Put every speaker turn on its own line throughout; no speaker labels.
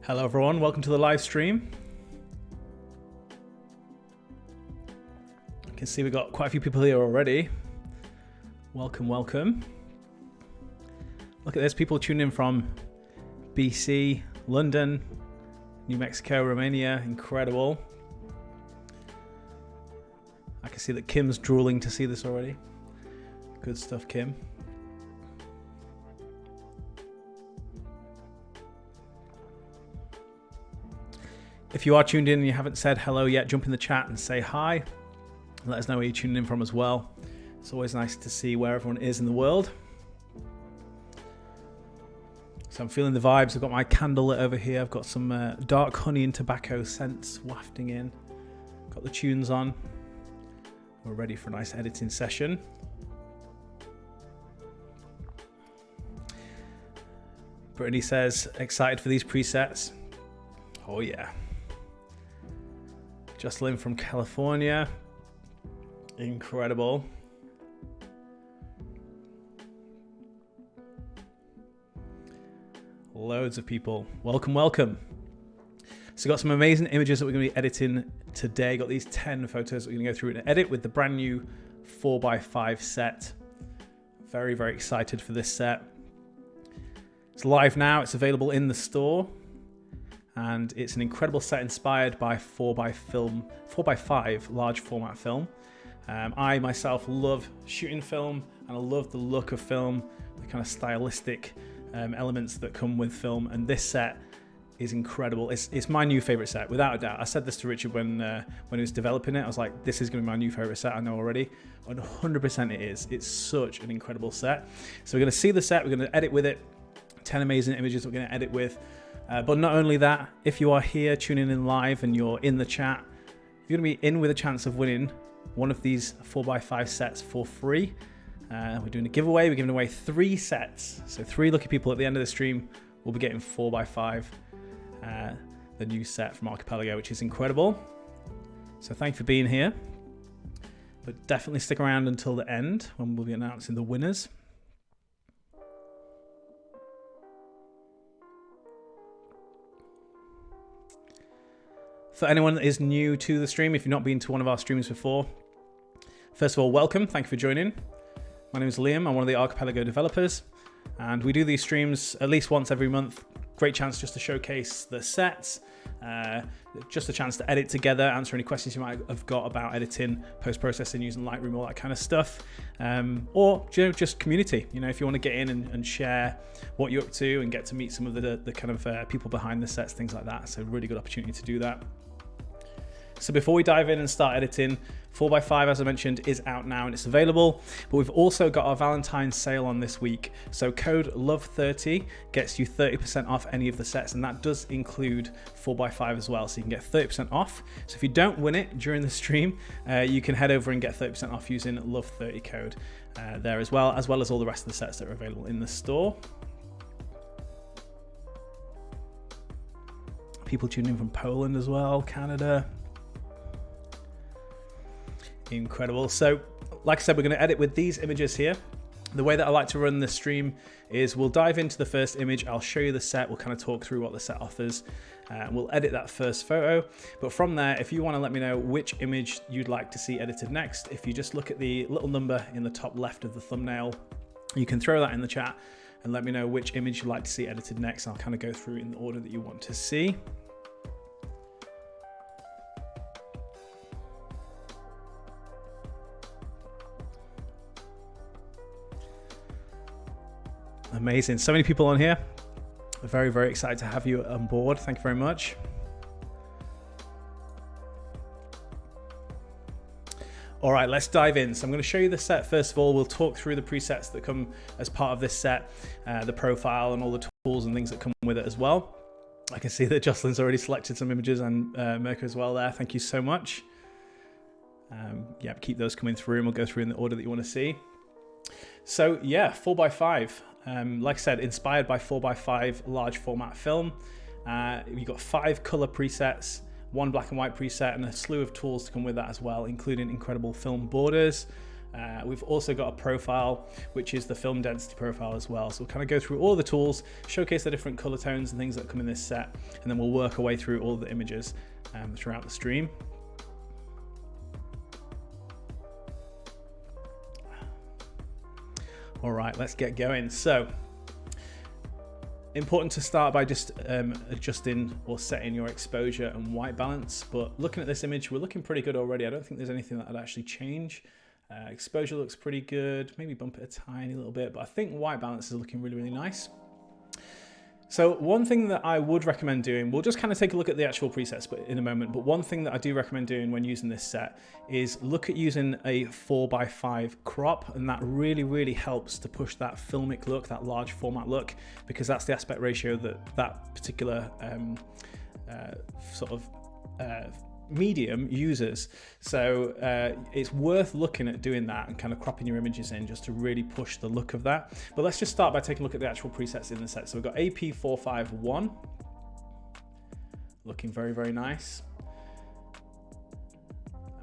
Hello everyone, welcome to the live stream. You can see we've got quite a few people here already. Welcome, welcome. Look at this, people tuning in from BC, London, New Mexico, Romania, incredible. I can see that Kim's drooling to see this already. Good stuff, Kim. If you are tuned in and you haven't said hello yet, jump in the chat and say hi. Let us know where you're tuning in from as well. It's always nice to see where everyone is in the world. So I'm feeling the vibes. I've got my candle lit over here. I've got some dark honey and tobacco scents wafting in. Got the tunes on. We're ready for a nice editing session. Brittany says, excited for these presets. Oh yeah. Jocelyn from California. Incredible. Loads of people. Welcome, welcome. So got some amazing images that we're going to be editing today. Got these 10 photos that we're going to go through and edit with the brand new 4x5 set. Very, very excited for this set. It's live now. It's available in the store. And it's an incredible set inspired by 4x5 large format film. I myself love shooting film and I love the look of film, the kind of stylistic elements that come with film. And this set is incredible. It's my new favorite set, without a doubt. I said this to Richard when he was developing it. I was like, this is going to be my new favorite set. I know already. 100% it is. It's such an incredible set. So we're going to see the set. We're going to edit with it. 10 amazing images that we're going to edit with. But not only that, if you are here tuning in live and you're in the chat, you're going to be in with a chance of winning one of these 4x5 sets for free. We're doing a giveaway. We're giving away 3 sets. So 3 lucky people at the end of the stream will be getting 4x5, the new set from Archipelago, which is incredible. So thank you for being here. But definitely stick around until the end when we'll be announcing the winners. For anyone that is new to the stream, if you've not been to one of our streams before, first of all, welcome. Thank you for joining. My name is Liam. I'm one of the Archipelago developers, and we do these streams at least once every month. Great chance just to showcase the sets, just a chance to edit together, answer any questions you might have got about editing, post-processing, using Lightroom, all that kind of stuff, or just community. If you want to get in and share what you're up to and get to meet some of the kind of people behind the sets, things like that. It's a really good opportunity to do that. So before we dive in and start editing, 4x5, as I mentioned, is out now and it's available. But we've also got our Valentine's sale on this week. So code LOVE30 gets you 30% off any of the sets, and that does include 4x5 as well. So you can get 30% off. So if you don't win it during the stream, you can head over and get 30% off using LOVE30 code there as well as all the rest of the sets that are available in the store. People tuning in from Poland as well, Canada. Incredible. So like I said, we're going to edit with these images here. The way that I like to run this stream is we'll dive into the first image. I'll show you the set. We'll kind of talk through what the set offers. We'll edit that first photo. But from there, if you want to let me know which image you'd like to see edited next, if you just look at the little number in the top left of the thumbnail, you can throw that in the chat and let me know which image you'd like to see edited next. I'll kind of go through in the order that you want to see. Amazing. So many people on here. Very, very excited to have you on board. Thank you very much. All right, let's dive in. So I'm going to show you the set first of all. We'll talk through the presets that come as part of this set, the profile and all the tools and things that come with it as well. I can see that Jocelyn's already selected some images and Mirka as well there. Thank you so much. Yeah, keep those coming through and we'll go through in the order that you want to see. So yeah, 4x5. Like I said, inspired by 4x5 large format film. You've got 5 color presets, 1 black and white preset, and a slew of tools to come with that as well, including incredible film borders, We've also got a profile, which is the film density profile as well. So we'll kind of go through all the tools, showcase the different color tones and things that come in this set, and then we'll work our way through all the images throughout the stream. All right, let's get going. So, important to start by just adjusting or setting your exposure and white balance. But looking at this image, we're looking pretty good already. I don't think there's anything that I'd actually change. Exposure looks pretty good. Maybe bump it a tiny little bit, but I think white balance is looking really, really nice. So one thing that I would recommend doing, we'll just kind of take a look at the actual presets in a moment, but one thing that I do recommend doing when using this set is look at using a 4:5 crop, and that really, really helps to push that filmic look, that large format look, because that's the aspect ratio that that particular medium uses. So it's worth looking at doing that and kind of cropping your images in just to really push the look of that. But let's just start by taking a look at the actual presets in the set. So we've got AP451 looking very, very nice.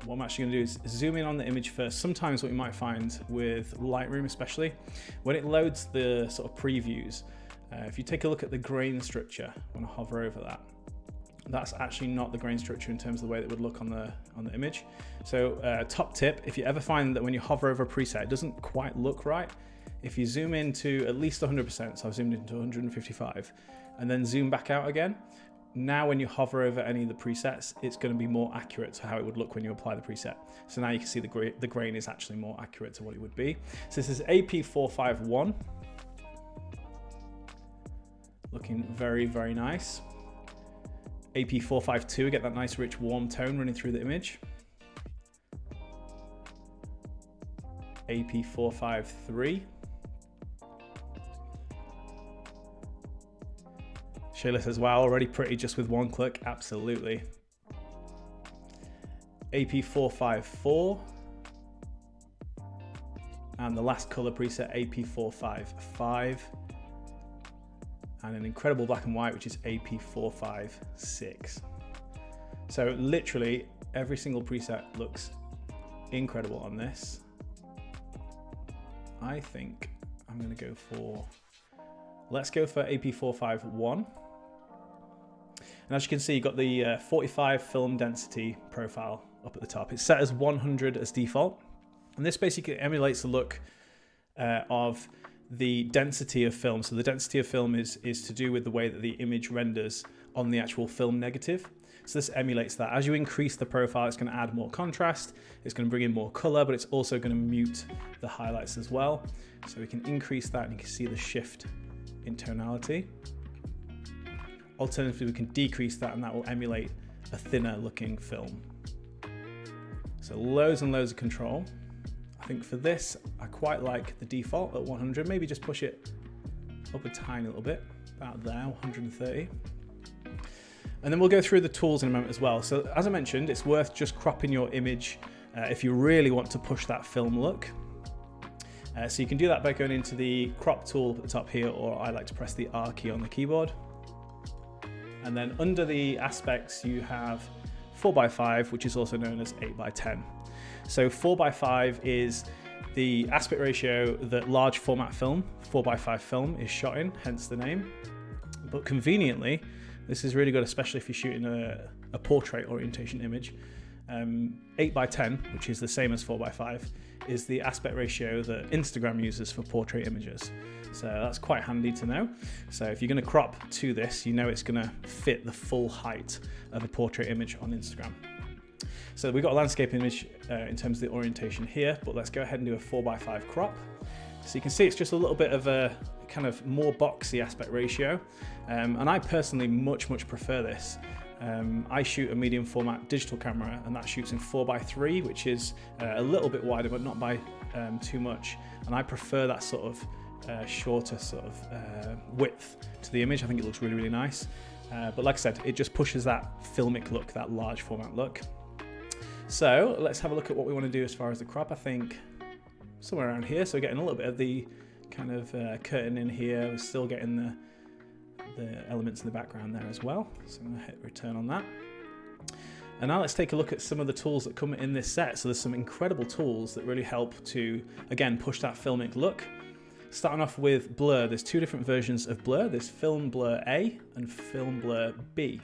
And what I'm actually going to do is zoom in on the image first. Sometimes what you might find with Lightroom, especially when it loads the sort of previews, if you take a look at the grain structure, I want to hover over that. That's actually not the grain structure in terms of the way that would look on the image. So top tip, if you ever find that when you hover over a preset, it doesn't quite look right, if you zoom in to at least 100%, so I've zoomed into 155, and then zoom back out again, now when you hover over any of the presets, it's going to be more accurate to how it would look when you apply the preset. So now you can see the grain is actually more accurate to what it would be. So this is AP451. Looking very, very nice. AP452, get that nice rich warm tone running through the image. AP453. Shayla says, wow, already pretty just with one click. Absolutely. AP454. And the last color preset, AP455. And an incredible black and white, which is AP456. So literally every single preset looks incredible on this. I think I'm gonna go for, let's go for AP451. And as you can see, you've got the 45 film density profile up at the top. It's set as 100 as default. And this basically emulates the look of the density of film. So the density of film is to do with the way that the image renders on the actual film negative. So this emulates that. As you increase the profile, it's going to add more contrast, it's going to bring in more color, but it's also going to mute the highlights as well. So we can increase that and you can see the shift in tonality. Alternatively, we can decrease that and that will emulate a thinner looking film. So loads and loads of control. I think for this, I quite like the default at 100, maybe just push it up a tiny little bit, about there, 130. And then we'll go through the tools in a moment as well. So as I mentioned, it's worth just cropping your image if you really want to push that film look. So you can do that by going into the crop tool at the top here, or I like to press the R key on the keyboard. And then under the aspects, you have 4:5, which is also known as 8:10. So 4:5 is the aspect ratio that large format film, 4:5 film, is shot in, hence the name. But conveniently, this is really good, especially if you're shooting a portrait orientation image. 8:10, which is the same as 4:5, is the aspect ratio that Instagram uses for portrait images. So that's quite handy to know. So if you're going to crop to this, you know it's going to fit the full height of a portrait image on Instagram. So we've got a landscape image in terms of the orientation here, but let's go ahead and do a 4:5 crop. So you can see it's just a little bit of a kind of more boxy aspect ratio. And I personally much prefer this. I shoot a medium format digital camera and that shoots in 4:3, which is a little bit wider, but not by too much. And I prefer that sort of shorter sort of width to the image. I think it looks really, really nice. But like I said, it just pushes that filmic look, that large format look. So let's have a look at what we want to do as far as the crop. I think somewhere around here. So we're getting a little bit of the kind of curtain in here. We're still getting the elements in the background there as well. So I'm going to hit return on that. And now let's take a look at some of the tools that come in this set. So there's some incredible tools that really help to, again, push that filmic look. Starting off with blur, there's two different versions of blur. There's Film Blur A and Film Blur B.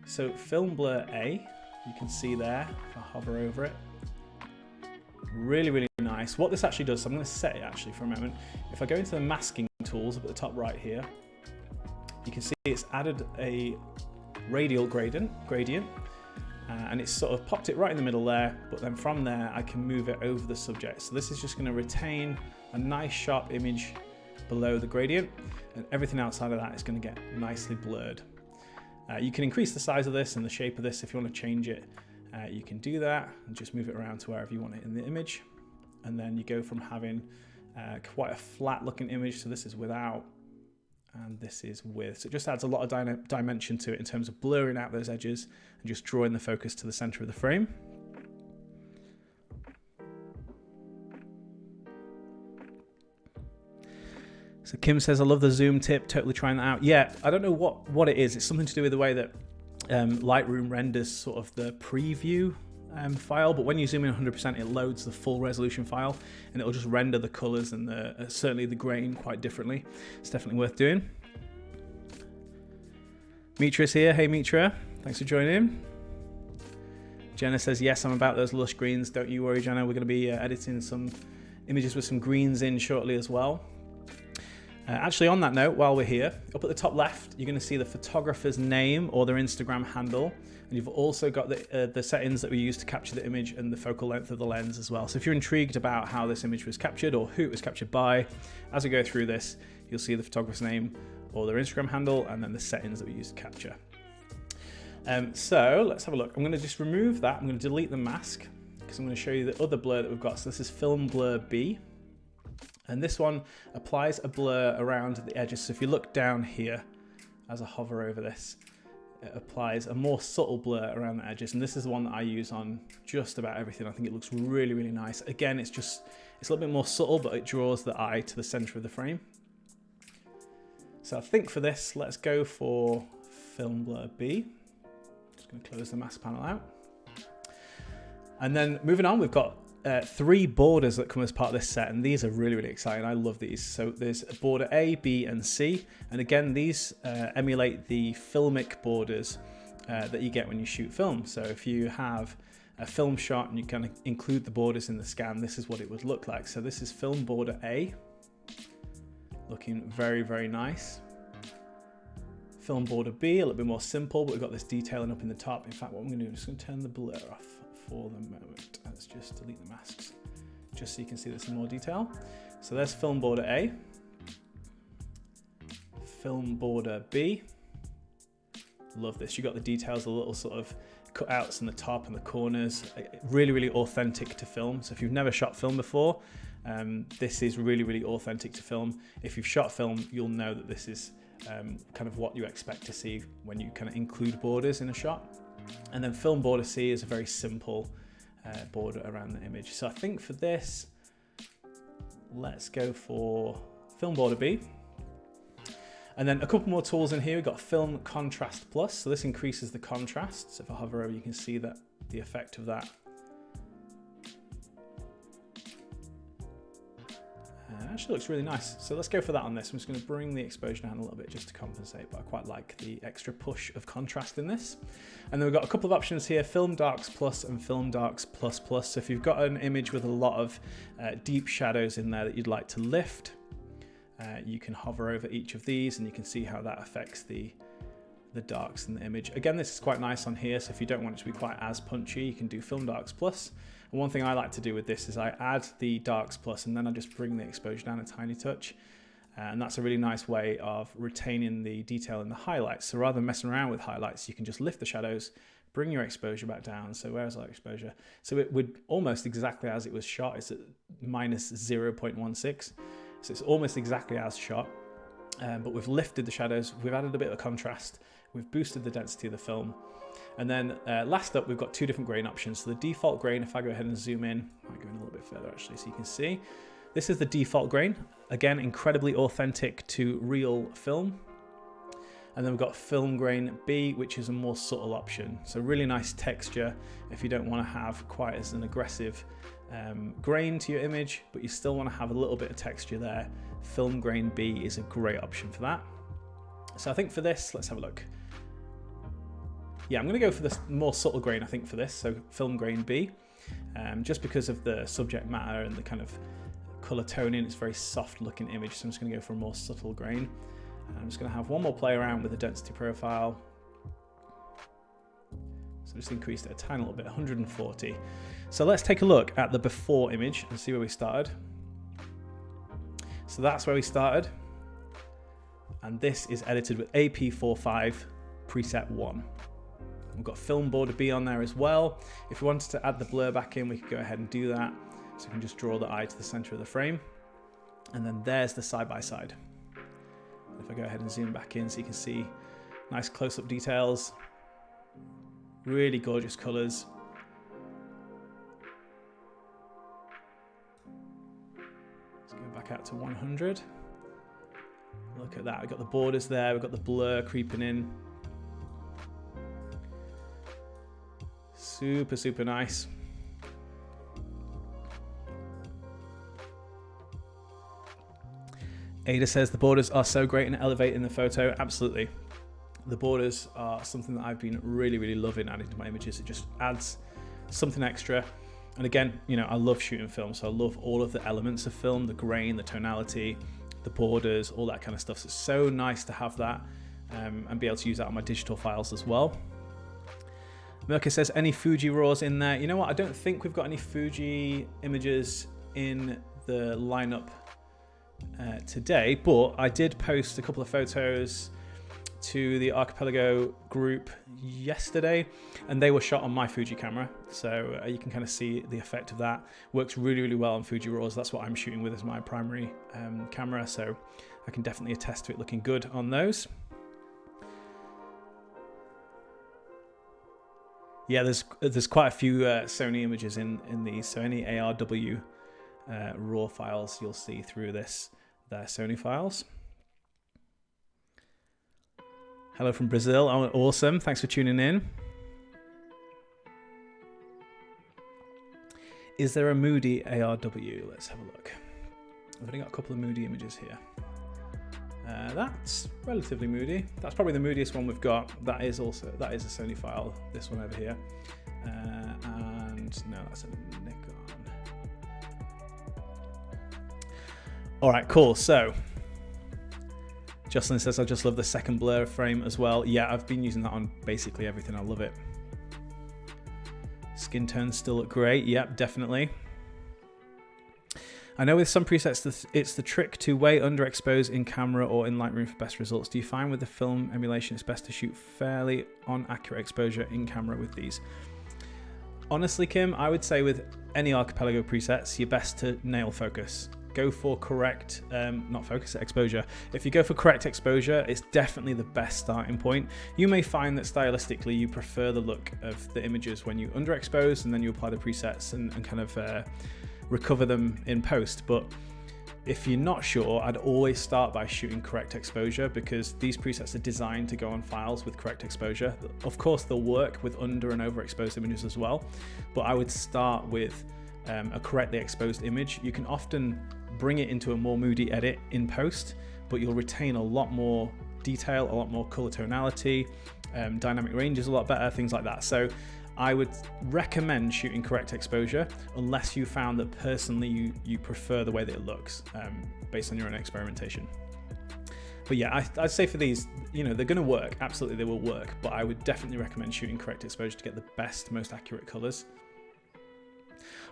So Film Blur A, you can see there, if I hover over it, really, really nice. What this actually does, so I'm going to set it actually for a moment. If I go into the masking tools up at the top right here, you can see it's added a radial gradient, and it's sort of popped it right in the middle there, but then from there I can move it over the subject. So this is just going to retain a nice sharp image below the gradient, and everything outside of that is going to get nicely blurred. You can increase the size of this and the shape of this if you want to change it. You can do that and just move it around to wherever you want it in the image. And then you go from having quite a flat looking image, so this is without and this is with. So it just adds a lot of dimension to it in terms of blurring out those edges and just drawing the focus to the center of the frame. So Kim says, I love the zoom tip, totally trying that out. Yeah, I don't know what it is. It's something to do with the way that Lightroom renders sort of the preview file, but when you zoom in 100%, it loads the full resolution file and it'll just render the colors and certainly the grain quite differently. It's definitely worth doing. Mitra's here. Hey Mitra, thanks for joining in. Jenna says, yes, I'm about those lush greens. Don't you worry, Jenna. We're going to be editing some images with some greens in shortly as well. Actually, on that note, while we're here, up at the top left, you're going to see the photographer's name or their Instagram handle. And you've also got the settings that we use to capture the image and the focal length of the lens as well. So if you're intrigued about how this image was captured or who it was captured by, as we go through this, you'll see the photographer's name or their Instagram handle and then the settings that we use to capture. So let's have a look. I'm going to just remove that. I'm going to delete the mask because I'm going to show you the other blur that we've got. So this is Film Blur B. And this one applies a blur around the edges. So if you look down here, as I hover over this, it applies a more subtle blur around the edges. And this is the one that I use on just about everything. I think it looks really, really nice. Again, it's a little bit more subtle, but it draws the eye to the center of the frame. So I think for this, let's go for Film Blur B. Just gonna close the mask panel out. And then moving on, we've got 3 borders that come as part of this set, and these are really, really exciting. I love these. So there's border A, B, and C, and again, these emulate the filmic borders that you get when you shoot film. So if you have a film shot and you kind of include the borders in the scan, this is what it would look like. So this is film border A, looking very, very nice. Film border B, a little bit more simple, but we've got this detailing up in the top. In fact, what I'm going to do, I'm just going to turn the blur off for the moment. Let's just delete the masks just so you can see this in more detail. So there's film border A, film border B. Love this. You got the details, the little sort of cutouts in the top and the corners. Really, really authentic to film. So if you've never shot film before, this is really, really authentic to film. If you've shot film, you'll know that this is kind of what you expect to see when you kind of include borders in a shot. And then film border C is a very simple border around the image. So I think for this, let's go for film border B. And then a couple more tools in here. We've got Film Contrast Plus. So this increases the contrast. So if I hover over, you can see that the effect of that. Actually looks really nice. So let's go for that on this. I'm just going to bring the exposure down a little bit just to compensate, but I quite like the extra push of contrast in this. And then we've got a couple of options here, Film Darks Plus and Film Darks Plus Plus. So if you've got an image with a lot of deep shadows in there that you'd like to lift, you can hover over each of these and you can see how that affects the darks in the image. Again, this is quite nice on here, so if you don't want it to be quite as punchy, you can do Film Darks Plus. And one thing I like to do with this is I add the Darks Plus and then I just bring the exposure down a tiny touch. And that's a really nice way of retaining the detail in the highlights. So rather than messing around with highlights, you can just lift the shadows, bring your exposure back down. So where's our exposure? So it would almost exactly as it was shot. It's at minus 0.16. So it's almost exactly as shot. But we've lifted the shadows, we've added a bit of contrast, we've boosted the density of the film. And then last up, we've got 2 different grain options. So the default grain, if I go ahead and zoom in, I might go in a little bit further actually so you can see. This is the default grain. Again, incredibly authentic to real film. And then we've got film grain B, which is a more subtle option. So really nice texture if you don't want to have quite as an aggressive grain to your image, but you still want to have a little bit of texture there. Film grain B is a great option for that. So I think for this, let's have a look. Yeah, I'm going to go for the more subtle grain, I think, for this. So film grain B, just because of the subject matter and the kind of color toning. It's a very soft looking image, so I'm just going to go for a more subtle grain. And I'm just going to have one more play around with the density profile. So just increased it a tiny little bit, 140. So let's take a look at the before image and see where we started. So that's where we started. And this is edited with AP4.5 preset 1. We've got film border B on there as well. If we wanted to add the blur back in, we could go ahead and do that. So we can just draw the eye to the center of the frame. And then there's the side-by-side. If I go ahead and zoom back in so you can see nice close-up details, really gorgeous colors. Let's go back out to 100. Look at that, we've got the borders there, we've got the blur creeping in. Super, super nice. Ada says the borders are so great and elevating the photo. Absolutely. The borders are something that I've been really, really loving adding to my images. It just adds something extra. And again, you know, I love shooting film, so I love all of the elements of film, the grain, the tonality, the borders, all that kind of stuff. So it's so nice to have that and be able to use that on my digital files as well. Mirka says, any Fuji RAWs in there? You know what? I don't think we've got any Fuji images in the lineup today, but I did post a couple of photos to the Archipelago group yesterday, and they were shot on my Fuji camera, so you can kind of see the effect of that. Works really, really well on Fuji RAWs. That's what I'm shooting with as my primary camera, so I can definitely attest to it looking good on those. Yeah, there's quite a few Sony images in these, so any ARW RAW files you'll see through this, they're Sony files. Hello from Brazil. Oh, awesome. Thanks for tuning in. Is there a moody ARW? Let's have a look. I've only got a couple of moody images here. That's relatively moody. That's probably the moodiest one we've got. That is a Sony file. This one over here. And no, that's a Nikon. All right, cool. So Jocelyn says, I just love the second blur frame as well. Yeah, I've been using that on basically everything. I love it. Skin tones still look great. Yep, definitely. I know with some presets, it's the trick to way underexpose in camera or in Lightroom for best results. Do you find with the film emulation, it's best to shoot fairly on accurate exposure in camera with these? Honestly, Kim, I would say with any Archipelago presets, you're best to nail focus. Go for correct, not focus, exposure. If you go for correct exposure, it's definitely the best starting point. You may find that stylistically you prefer the look of the images when you underexpose and then you apply the presets and kind of recover them in post. But if you're not sure, I'd always start by shooting correct exposure, because these presets are designed to go on files with correct exposure. Of course, they'll work with under and overexposed images as well, but I would start with a correctly exposed image. You can often bring it into a more moody edit in post, but you'll retain a lot more detail, a lot more color tonality, dynamic range is a lot better, things like that. So I would recommend shooting correct exposure unless you found that personally you prefer the way that it looks based on your own experimentation. But yeah, I'd say for these, you know, they're going to work. Absolutely, they will work. But I would definitely recommend shooting correct exposure to get the best, most accurate colors.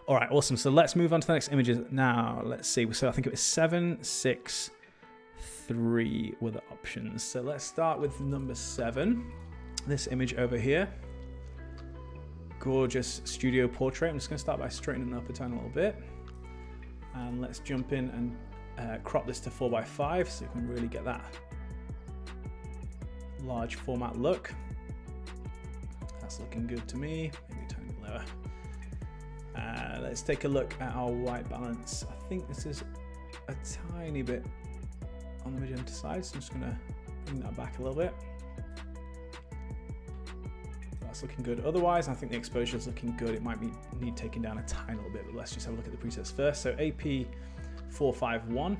All right, awesome. So let's move on to the next images now. Let's see. So I think it was 7, 6, 3 were the options. So let's start with number 7. This image over here. Gorgeous studio portrait. I'm just going to start by straightening it up a tiny little bit. And let's jump in and crop this to 4:5 so you can really get that large format look. That's looking good to me. Maybe a tiny bit lower. Let's take a look at our white balance. I think this is a tiny bit on the magenta side, so I'm just going to bring that back a little bit. That's looking good. Otherwise, I think the exposure is looking good. It might need taking down a tiny little bit, but let's just have a look at the presets first. So AP451,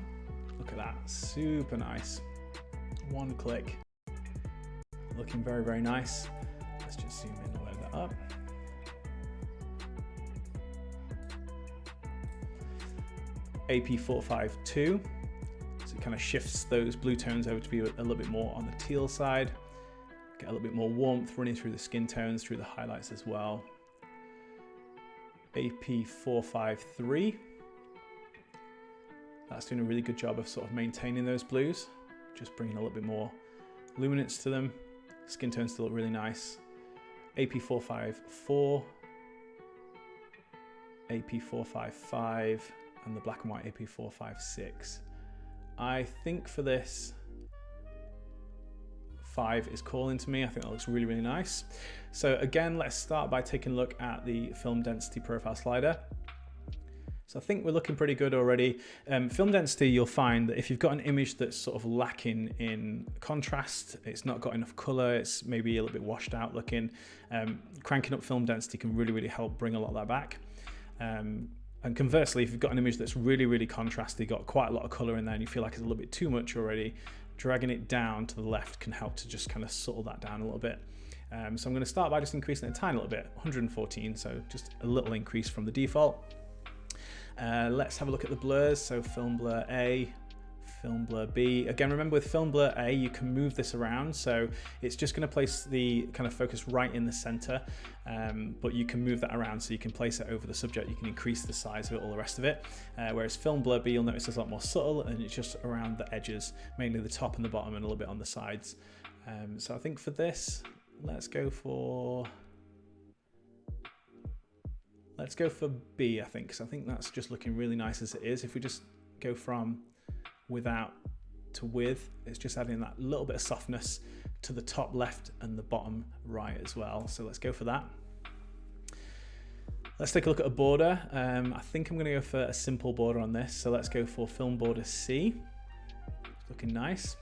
look at that, super nice. One click, looking very, very nice. Let's just zoom in and load that up. AP452, so it kind of shifts those blue tones over to be a little bit more on the teal side. Get a little bit more warmth running through the skin tones, through the highlights as well. AP453, that's doing a really good job of sort of maintaining those blues, just bringing a little bit more luminance to them. Skin tones still look really nice. AP454, AP455, and the black and white AP456. I think for this, 5 is calling to me. I think that looks really, really nice. So again, let's start by taking a look at the film density profile slider. So I think we're looking pretty good already. Film density, you'll find that if you've got an image that's sort of lacking in contrast, it's not got enough color, it's maybe a little bit washed out looking, cranking up film density can really, really help bring a lot of that back. And conversely, if you've got an image that's really, really contrasty, got quite a lot of color in there and you feel like it's a little bit too much already, dragging it down to the left can help to just kind of subtle that down a little bit. So I'm going to start by just increasing it a tiny little bit, 114, so just a little increase from the default. Let's have a look at the blurs. So film blur A, film blur B. Again, remember with film blur A, you can move this around. So it's just going to place the kind of focus right in the center, but you can move that around. So you can place it over the subject, you can increase the size of it, all the rest of it. Whereas film blur B, you'll notice it's a lot more subtle and it's just around the edges, mainly the top and the bottom and a little bit on the sides. So I think for this, let's go for B, I think, because I think that's just looking really nice as it is. If we just go from without to with, it's just adding that little bit of softness to the top left and the bottom right as well. So let's go for that. Let's take a look at a border. I think I'm going to go for a simple border on this. So let's go for film border C. It's looking nice.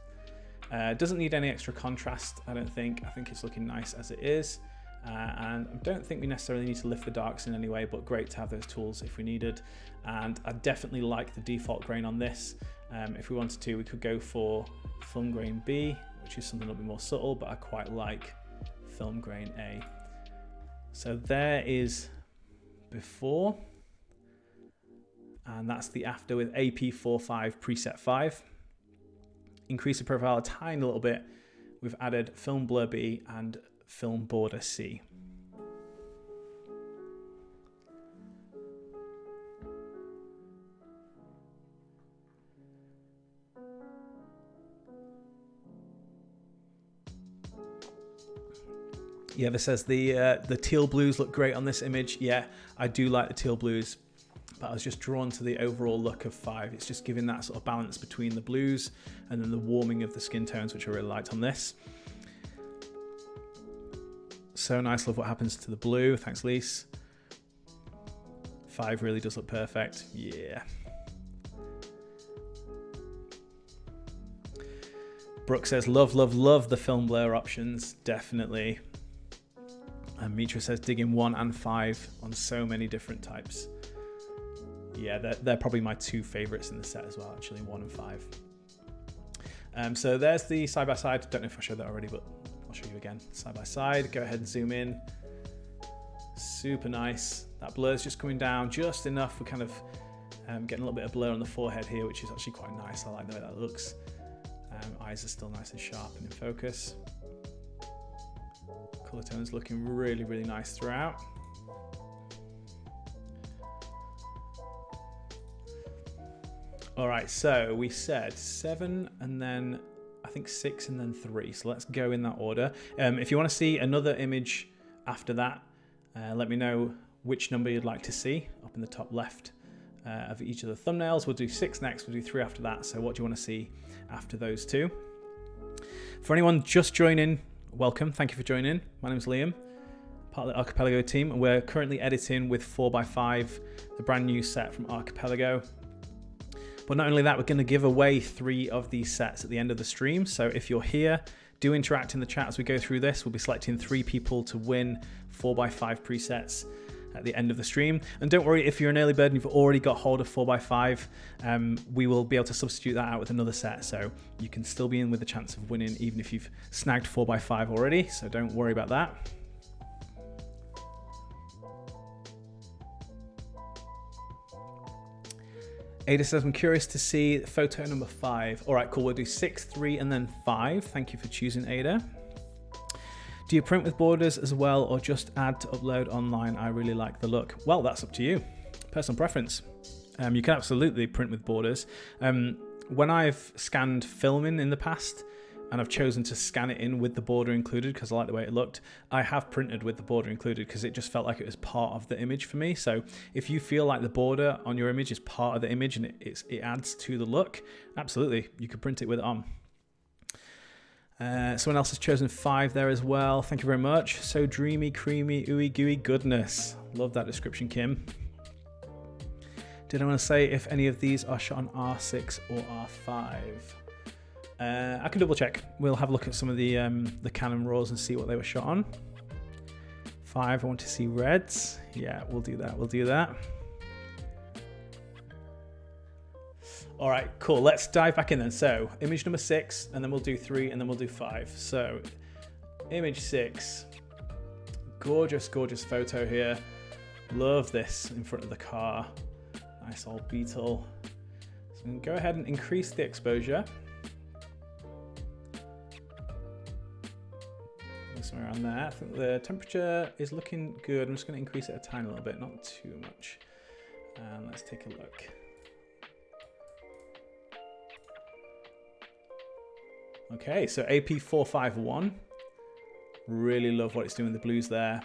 Doesn't need any extra contrast, I don't think. I think it's looking nice as it is. And I don't think we necessarily need to lift the darks in any way, but great to have those tools if we needed. And I definitely like the default grain on this. If we wanted to, we could go for film grain B, which is something a little bit more subtle, but I quite like film grain A. So there is before, and that's the after with AP4.5 preset 5. Increase the profile a tiny little bit. We've added film blur B and film border C. Yeah, this says the teal blues look great on this image. Yeah, I do like the teal blues, but I was just drawn to the overall look of 5. It's just giving that sort of balance between the blues and then the warming of the skin tones, which I really liked on this. So nice, love what happens to the blue. Thanks, Lise. 5 really does look perfect. Yeah. Brooke says, love, love, love the film blur options. Definitely. And Mitra says, dig in 1 and 5 on so many different types. Yeah, they're probably my 2 favorites in the set as well, actually, 1 and 5. So there's the side-by-side. Don't know if I showed that already, but I'll show you again. Side-by-side, go ahead and zoom in. Super nice. That blur's just coming down just enough. We're kind of getting a little bit of blur on the forehead here, which is actually quite nice. I like the way that looks. Eyes are still nice and sharp and in focus. Color tones looking really, really nice throughout. All right, so we said 7 and then I think 6 and then 3. So let's go in that order. If you want to see another image after that, let me know which number you'd like to see up in the top left of each of the thumbnails. We'll do 6 next, we'll do 3 after that. So what do you want to see after those 2? For anyone just joining, welcome, thank you for joining. My name's Liam, part of the Archipelago team, and we're currently editing with 4x5, the brand new set from Archipelago. But not only that, we're going to give away 3 of these sets at the end of the stream. So if you're here, do interact in the chat as we go through this. We'll be selecting 3 people to win 4x5 presets at the end of the stream. And don't worry, if you're an early bird and you've already got hold of 4x5, we will be able to substitute that out with another set. So you can still be in with a chance of winning even if you've snagged 4x5 already. So don't worry about that. Ada says, I'm curious to see photo number 5. All right, cool. We'll do 6, 3, and then 5. Thank you for choosing Ada. Do you print with borders as well, or just add to upload online? I really like the look. Well, that's up to you. Personal preference. You can absolutely print with borders. When I've scanned filming in the past, and I've chosen to scan it in with the border included because I like the way it looked, I have printed with the border included because it just felt like it was part of the image for me. So if you feel like the border on your image is part of the image and it adds to the look, absolutely, you could print it with it on. Someone else has chosen 5 there as well. Thank you very much. So dreamy, creamy, ooey gooey goodness. Love that description, Kim. Did I want to say if any of these are shot on R6 or R5? I can double check. We'll have a look at some of the Canon RAWs and see what they were shot on. 5, I want to see reds. Yeah, we'll do that. We'll do that. All right, cool. Let's dive back in then. So image number 6, and then we'll do 3, and then we'll do 5. So image 6, gorgeous, gorgeous photo here. Love this in front of the car. Nice old Beetle. So we can go ahead and increase the exposure. Somewhere around there. I think the temperature is looking good. I'm just going to increase it a tiny little bit, not too much. And let's take a look. Okay, so AP451. Really love what it's doing with the blues there.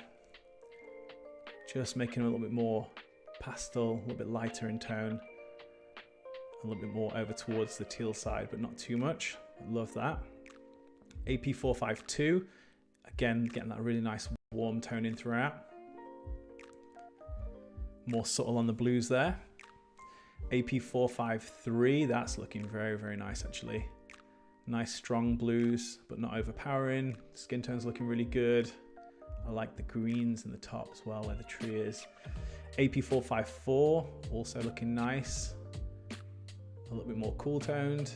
Just making it a little bit more pastel, a little bit lighter in tone. A little bit more over towards the teal side, but not too much. Love that. AP452. Again, getting that really nice warm tone in throughout. More subtle on the blues there. AP453, that's looking very, very nice actually. Nice strong blues, but not overpowering. Skin tone's looking really good. I like the greens in the top as well, where the tree is. AP454, also looking nice. A little bit more cool toned.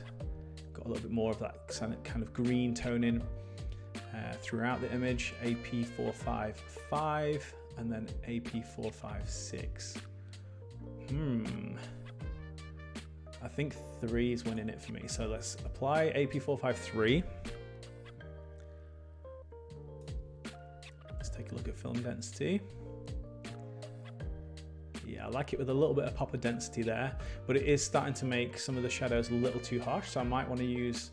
Got a little bit more of that kind of green tone in throughout the image. AP455 and then AP456. I think 3 is winning it for me. So let's apply AP453. Let's take a look at film density. Yeah, I like it with a little bit of pop of density there, but it is starting to make some of the shadows a little too harsh. So I might want to use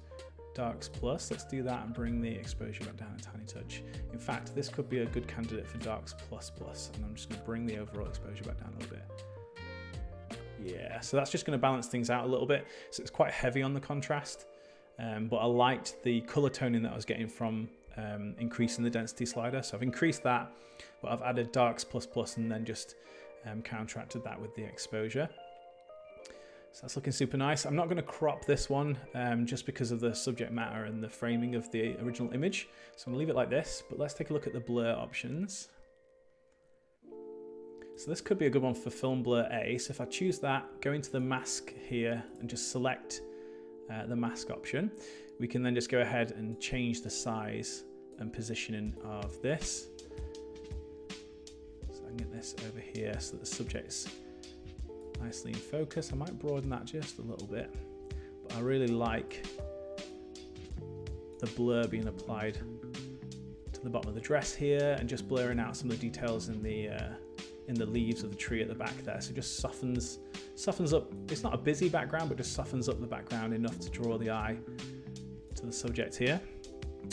Darks Plus. Let's do that and bring the exposure back down a tiny touch. In fact, this could be a good candidate for Darks Plus Plus, and I'm just going to bring the overall exposure back down a little bit. Yeah, so that's just going to balance things out a little bit. So it's quite heavy on the contrast, but I liked the color toning that I was getting from increasing the density slider. So I've increased that, but I've added Darks Plus Plus and then just counteracted that with the exposure. So that's looking super nice. I'm not going to crop this one just because of the subject matter and the framing of the original image. So I'm going to leave it like this, but let's take a look at the blur options. So this could be a good one for film blur A. So if I choose that, go into the mask here and just select the mask option, we can then just go ahead and change the size and positioning of this. So I can get this over here so that the subject's nicely in focus. I might broaden that just a little bit, but I really like the blur being applied to the bottom of the dress here and just blurring out some of the details in the leaves of the tree at the back there. So it just softens up. It's not a busy background, but just softens up the background enough to draw the eye to the subject here.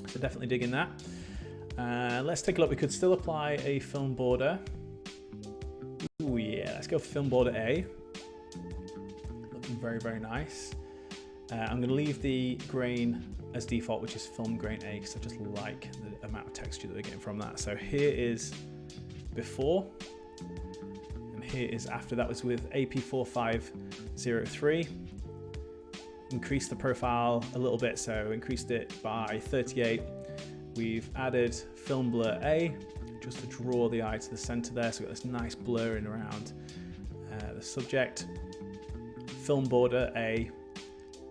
So definitely digging that. Let's take a look. We could still apply a film border. Ooh, yeah, let's go for film border A. Looking very, very nice. I'm going to leave the grain as default, which is film grain A, because I just like the amount of texture that we're getting from that. So here is before, and here is after. That was with AP4503. increased the profile a little bit, so increased it by 38. We've added film blur A, just to draw the eye to the center there, so we've got this nice blurring around the subject. Film border A,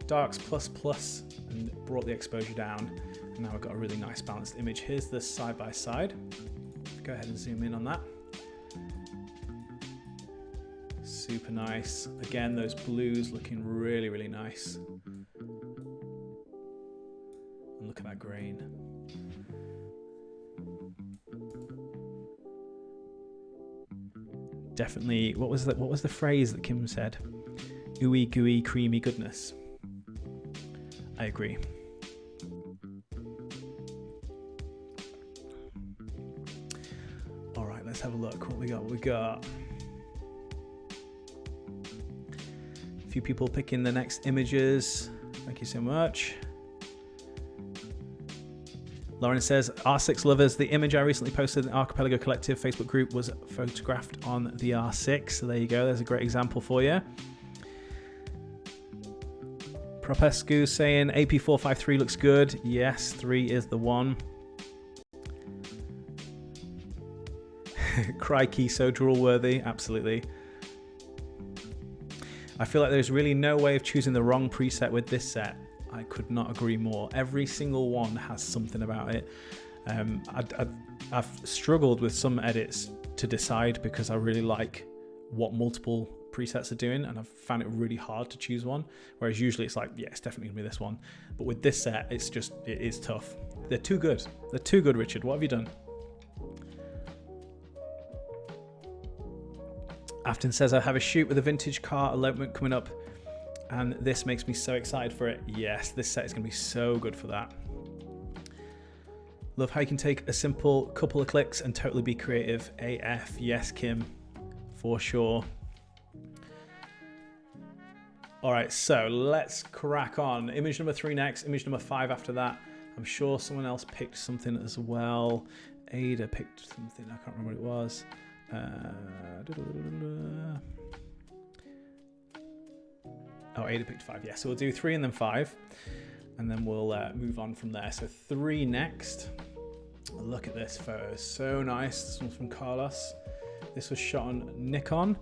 darks plus, and brought the exposure down. And now we've got a really nice balanced image. Here's the side by side. Go ahead and zoom in on that. Super nice. Again, those blues looking really, really nice. And look at that grain. Definitely, what was the phrase that Kim said? Ooey gooey creamy goodness. I agree. All right, let's have a look. What we got? A few people picking the next images. Thank you so much. Lauren says, R6 lovers, the image I recently posted in the Archipelago Collective Facebook group was photographed on the R6. So there you go. There's a great example for you. Propescu saying AP453 looks good. Yes, 3 is the one. Crikey, so drool worthy. Absolutely. I feel like there's really no way of choosing the wrong preset with this set. I could not agree more. Every single one has something about it. I've struggled with some edits to decide because I really like what multiple presets are doing, and I've found it really hard to choose one. Whereas usually it's like, yeah, it's definitely gonna be this one. But with this set, it is tough. They're too good. They're too good, Richard. What have you done? Afton says, I have a shoot with a vintage car elopement coming up, and this makes me so excited for it. Yes, this set is going to be so good for that. Love how you can take a simple couple of clicks and totally be creative. AF, yes, Kim, for sure. All right, so let's crack on. Image number 3 next, image number 5 after that. I'm sure someone else picked something as well. Ada picked something, I can't remember what it was. Oh, Ada picked 5. Yeah, so we'll do 3 and then 5, and then we'll move on from there. So 3 next. Look at this photo, so nice. This one's from Carlos. This was shot on Nikon.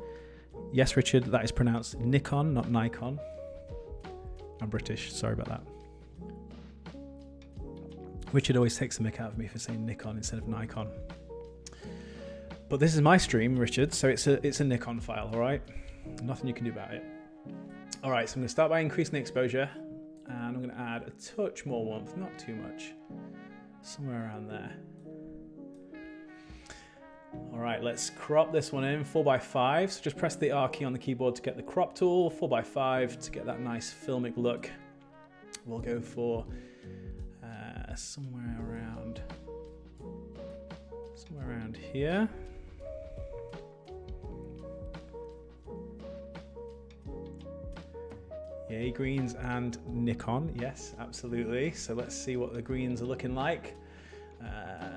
Yes, Richard, that is pronounced Nikon, not Nikon. I'm British, sorry about that. Richard always takes the mick out of me for saying Nikon instead of Nikon. But this is my stream, Richard, so it's a Nikon file, all right? Nothing you can do about it. All right, so I'm gonna start by increasing the exposure, and I'm gonna add a touch more warmth, not too much, somewhere around there. All right, let's crop this one in, 4:5. So just press the R key on the keyboard to get the crop tool, 4:5 to get that nice filmic look. We'll go for somewhere around here. Yay, greens and Nikon. Yes, absolutely. So let's see what the greens are looking like.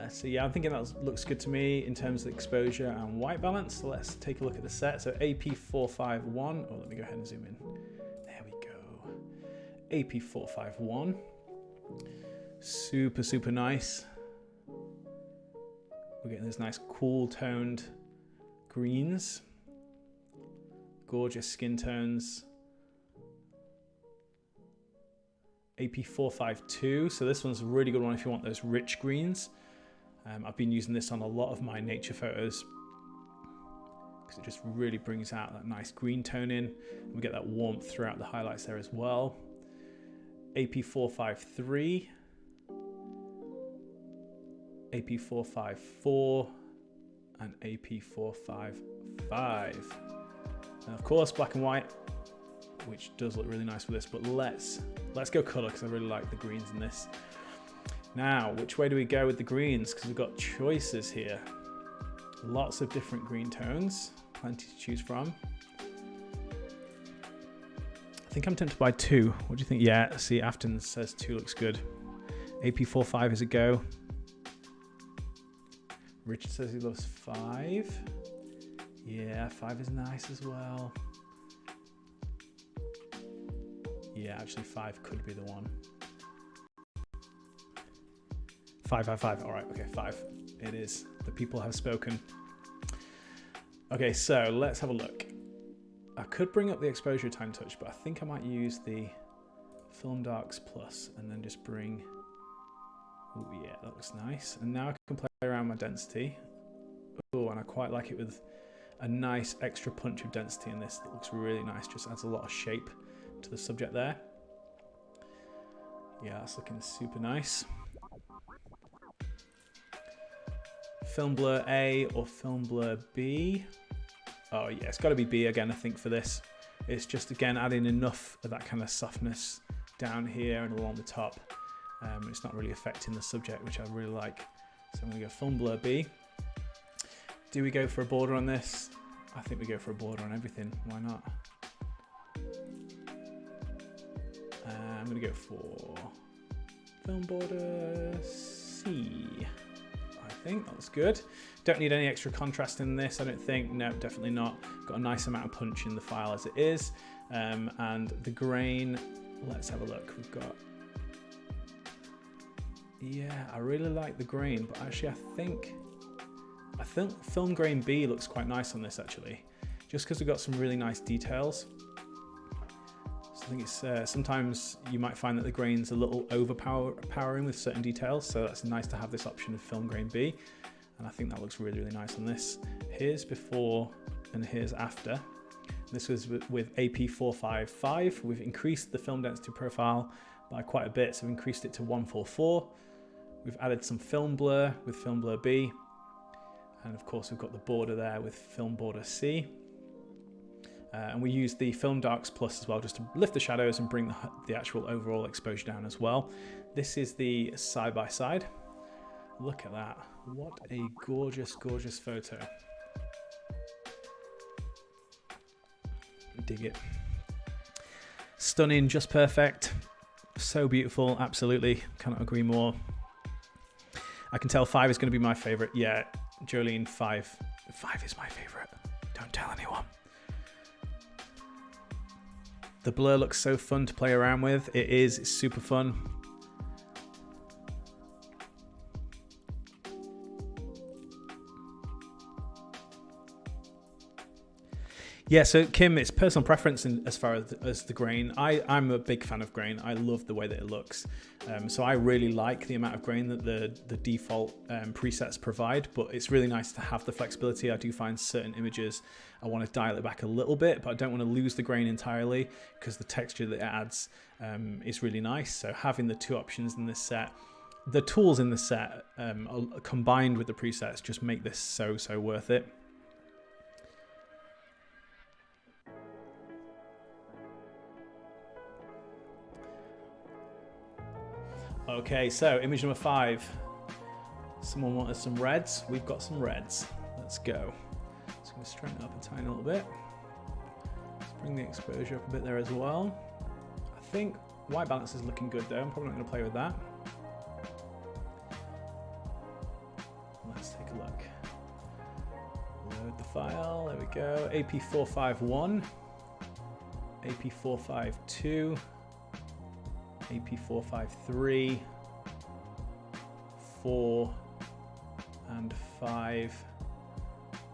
So yeah, I'm thinking that looks good to me in terms of exposure and white balance. So let's take a look at the set. So AP451. Oh, let me go ahead and zoom in. There we go. AP451. Super, super nice. We're getting those nice cool toned greens. Gorgeous skin tones. AP452, so this one's a really good one if you want those rich greens. I've been using this on a lot of my nature photos because it just really brings out that nice green tone in. We get that warmth throughout the highlights there as well. AP453, AP454, and AP455. And of course, black and white, which does look really nice with this, but let's go color because I really like the greens in this. Now, which way do we go with the greens? Because we've got choices here. Lots of different green tones, plenty to choose from. I think I'm tempted by 2. What do you think? Yeah, see, Afton says 2 looks good. AP45 is a go. Richard says he loves 5. Yeah, 5 is nice as well. Yeah, actually 5 could be the one. 555. All right, okay, 5. It is. The people have spoken. Okay, so let's have a look. I could bring up the exposure time touch, but I think I might use the Film Darks Plus and then just bring... Oh yeah, that looks nice. And now I can play around my density. Oh, and I quite like it with a nice extra punch of density in this. That looks really nice, just adds a lot of shape to the subject there. Yeah, that's looking super nice. Film Blur A or Film Blur B? Oh yeah, it's got to be B again, I think, for this. It's just, again, adding enough of that kind of softness down here and along the top. It's not really affecting the subject, which I really like. So I'm going to go Film Blur B. Do we go for a border on this? I think we go for a border on everything. Why not? I'm going to go for Film Border C. I think that was good. Don't need any extra contrast in this, I don't think. No, definitely not. Got a nice amount of punch in the file as it is. And the grain, let's have a look. We've got... Yeah, I really like the grain, but actually I think Film Grain B looks quite nice on this, actually. Just because we've got some really nice details. So I think it's sometimes you might find that the grain's a little overpowering with certain details, so that's nice to have this option of Film Grain B, and I think that looks really, really nice on this. Here's before and here's after. This was with AP455. We've increased the film density profile by quite a bit, so we've increased it to 144. We've added some film blur with Film Blur B, and of course we've got the border there with Film Border C. And we use the Film Darks Plus as well, just to lift the shadows and bring the actual overall exposure down as well. This is the side-by-side. Look at that. What a gorgeous, gorgeous photo. Dig it. Stunning, just perfect. So beautiful, absolutely. Cannot agree more. I can tell 5 is going to be my favorite. Yeah, Jolene, 5. 5 is my favorite. Don't tell anyone. The blur looks so fun to play around with. It is, it's super fun. Yeah, so Kim, it's personal preference as far as the grain. I'm a big fan of grain. I love the way that it looks. So I really like the amount of grain that the default presets provide, but it's really nice to have the flexibility. I do find certain images, I want to dial it back a little bit, but I don't want to lose the grain entirely because the texture that it adds is really nice. So having the two options in this set, the tools in the set combined with the presets just make this so, so worth it. Okay, so image number 5. Someone wanted some reds. We've got some reds. Let's go. So I'm going to straighten up a tiny little bit. Let's bring the exposure up a bit there as well. I think white balance is looking good though. I'm probably not going to play with that. Let's take a look. Load the file. There we go. AP451. AP452. AP453, 4, and 5.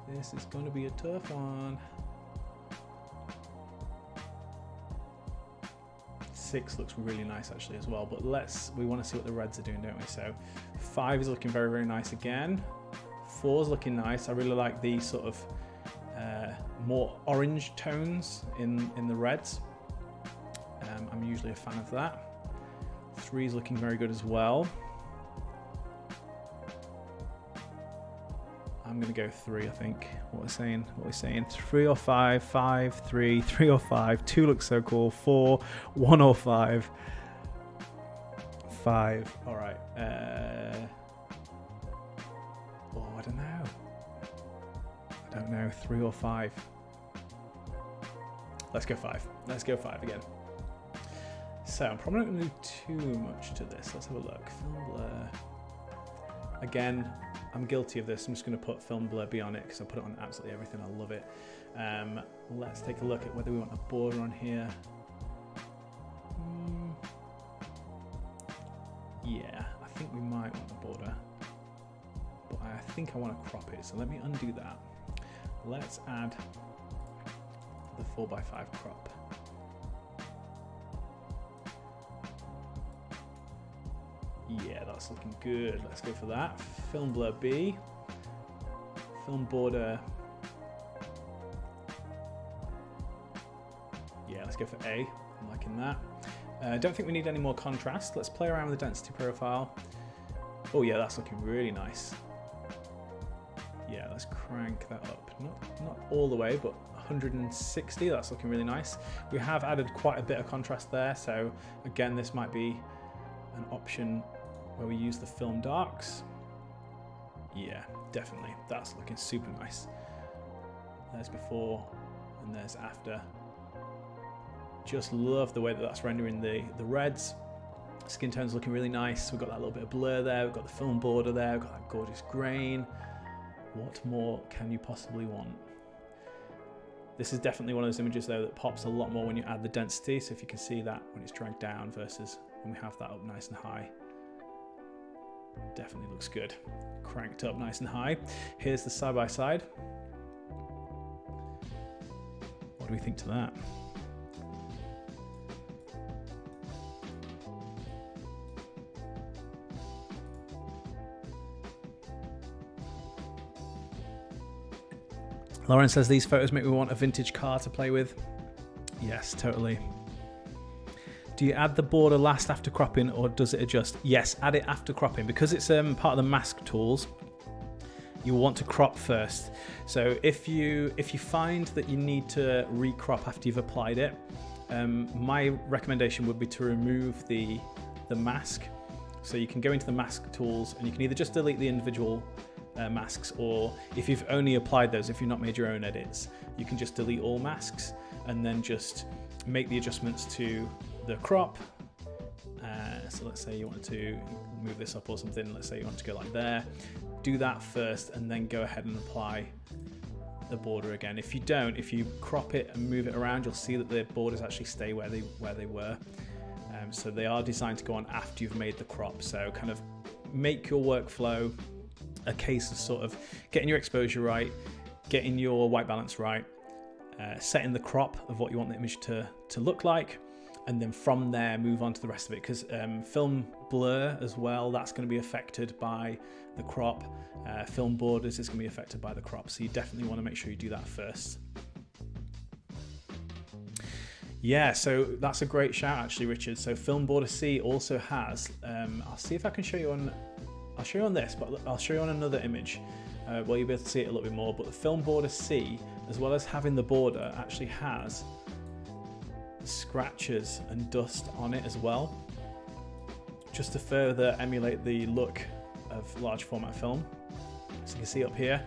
This is going to be a tough one. 6 looks really nice actually as well, but we want to see what the reds are doing, don't we? So 5 is looking very, very nice again. 4 is looking nice. I really like the sort of more orange tones in the reds. I'm usually a fan of that. 3 is looking very good as well. I'm going to go 3, I think. What we're saying 3 or 5, 5, 3, 3 or 5. 2 looks so cool. 4, 1 or 5. 5. All right. Oh, I don't know. I don't know. 3 or 5. Let's go 5. Let's go 5 again. So I'm probably not going to do too much to this. Let's have a look. Film blur. Again, I'm guilty of this. I'm just going to put Film Blur B on it because I put it on absolutely everything. I love it. Let's take a look at whether we want a border on here. Yeah, I think we might want the border, but I think I want to crop it. So let me undo that. Let's add the 4x5 crop. Yeah, that's looking good. Let's go for that. Film blur B. Film border. Yeah, let's go for A. I'm liking that. Don't think we need any more contrast. Let's play around with the density profile. Oh yeah, that's looking really nice. Yeah, let's crank that up. Not all the way, but 160. That's looking really nice. We have added quite a bit of contrast there. So again, this might be an option where we use the film darks. Yeah, definitely. That's looking super nice. There's before and there's after. Just love the way that that's rendering the reds. Skin tone's looking really nice. We've got that little bit of blur there. We've got the film border there. We've got that gorgeous grain. What more can you possibly want? This is definitely one of those images though that pops a lot more when you add the density. So if you can see that when it's dragged down versus when we have that up nice and high. Definitely looks good. Cranked up nice and high. Here's the side by side. What do we think to that? Lauren says these photos make me want a vintage car to play with. Yes, totally. Do you add the border last after cropping or does it adjust? Yes, add it after cropping. Because it's part of the mask tools, you want to crop first. So if you find that you need to recrop after you've applied it, my recommendation would be to remove the mask. So you can go into the mask tools and you can either just delete the individual masks, or if you've only applied those, if you've not made your own edits, you can just delete all masks and then just make the adjustments to the crop. So let's say you want to move this up or something. Let's say you want to go like there. Do that first and then go ahead and apply the border again. If you don't, if you crop it and move it around, you'll see that the borders actually stay where they were. So they are designed to go on after you've made the crop. So kind of make your workflow a case of sort of getting your exposure right, getting your white balance right, setting the crop of what you want the image to look like, and then from there move on to the rest of it, because film blur as well, that's going to be affected by the crop. Film borders is going to be affected by the crop, so you definitely want to make sure you do that first. Yeah, so that's a great shout actually, Richard. So film border C also has, I'll see if I can show you on, I'll show you on this, but I'll show you on another image where you'll be able to see it a little bit more. But the film border C, as well as having the border, actually has scratches and dust on it as well, just to further emulate the look of large format film. So you can see up here,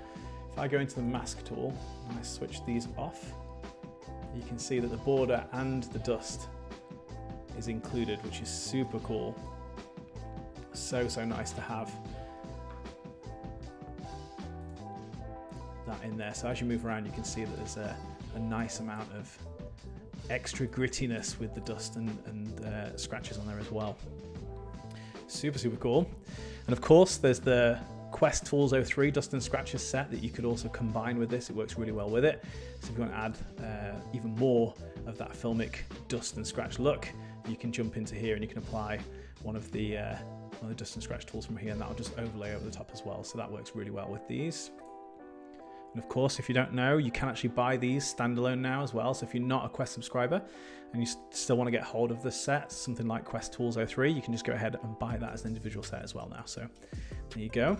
if I go into the mask tool and I switch these off, you can see that the border and the dust is included, which is super cool. So nice to have that in there. So as you move around, you can see that there's a nice amount of extra grittiness with the dust and scratches on there as well. Super cool. And of course, there's the Quest Tools 03 Dust and Scratches set that you could also combine with this. It works really well with it. So if you want to add even more of that filmic dust and scratch look, you can jump into here and you can apply one of the dust and scratch tools from here, and that'll just overlay over the top as well. So that works really well with these. And of course, if you don't know, you can actually buy these standalone now as well. So if you're not a Quest subscriber and you still want to get hold of this set, something like Quest Tools 03, you can just go ahead and buy that as an individual set as well now. So there you go.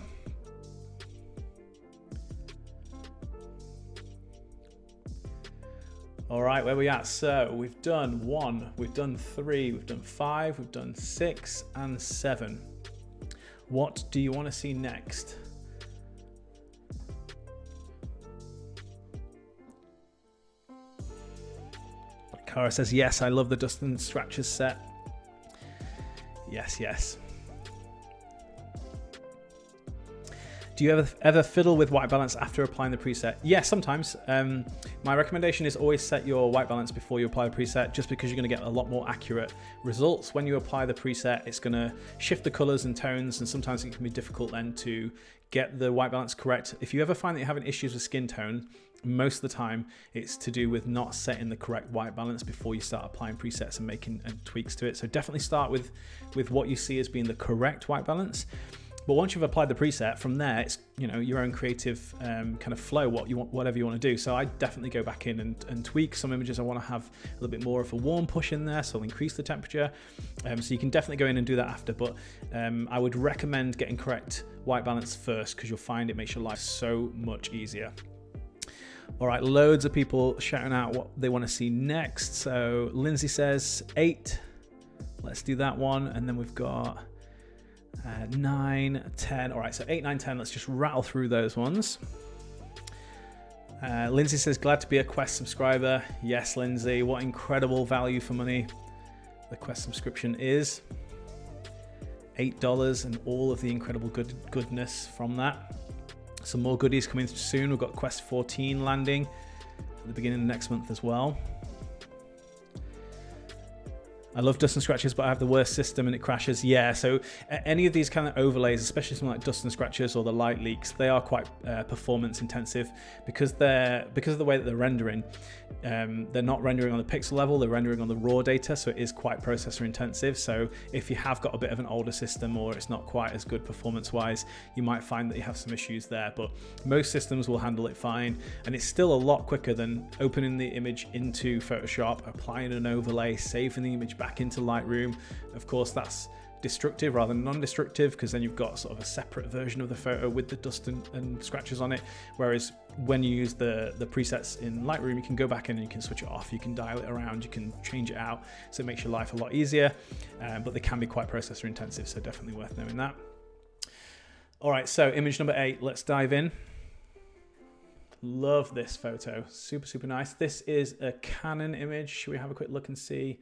All right, where are we at? So we've done 1, we've done 3, we've done 5, we've done 6 and 7. What do you want to see next? Cara says, yes, I love the dust and scratches set. Yes. Do you ever fiddle with white balance after applying the preset? Yeah, sometimes. My recommendation is always set your white balance before you apply the preset, just because you're going to get a lot more accurate results. When you apply the preset, it's going to shift the colors and tones, and sometimes it can be difficult then to get the white balance correct. If you ever find that you're having issues with skin tone, most of the time it's to do with not setting the correct white balance before you start applying presets and making tweaks to it. So definitely start with what you see as being the correct white balance. But once you've applied the preset, from there it's your own creative kind of flow, whatever you want to do. So I definitely go back in and tweak some images. I want to have a little bit more of a warm push in there, so I'll increase the temperature. So you can definitely go in and do that after, but I would recommend getting correct white balance first, because you'll find it makes your life so much easier. All right, loads of people shouting out what they want to see next. So Lindsay says 8. Let's do that one. And then we've got 9, 10. All right, so 8, 9, 10. Let's just rattle through those ones. Lindsay says, glad to be a Quest subscriber. Yes, Lindsay, what incredible value for money the Quest subscription is. $8 and all of the incredible goodness from that. Some more goodies coming soon. We've got Quest 14 landing at the beginning of next month as well. I love dust and scratches, but I have the worst system and it crashes. Yeah, so any of these kind of overlays, especially something like dust and scratches or the light leaks, they are quite performance intensive because of the way that they're rendering. They're not rendering on the pixel level, they're rendering on the raw data, so it is quite processor intensive. So if you have got a bit of an older system or it's not quite as good performance wise, you might find that you have some issues there, but most systems will handle it fine. And it's still a lot quicker than opening the image into Photoshop, applying an overlay, saving the image back into Lightroom. Of course, that's destructive rather than non-destructive, because then you've got sort of a separate version of the photo with the dust and scratches on it. Whereas when you use the presets in Lightroom, you can go back in and you can switch it off, you can dial it around, you can change it out, so it makes your life a lot easier, but they can be quite processor intensive, so definitely worth knowing that. All right, so image number 8, let's dive in. Love this photo, super nice. This is a Canon image. Should we have a quick look and see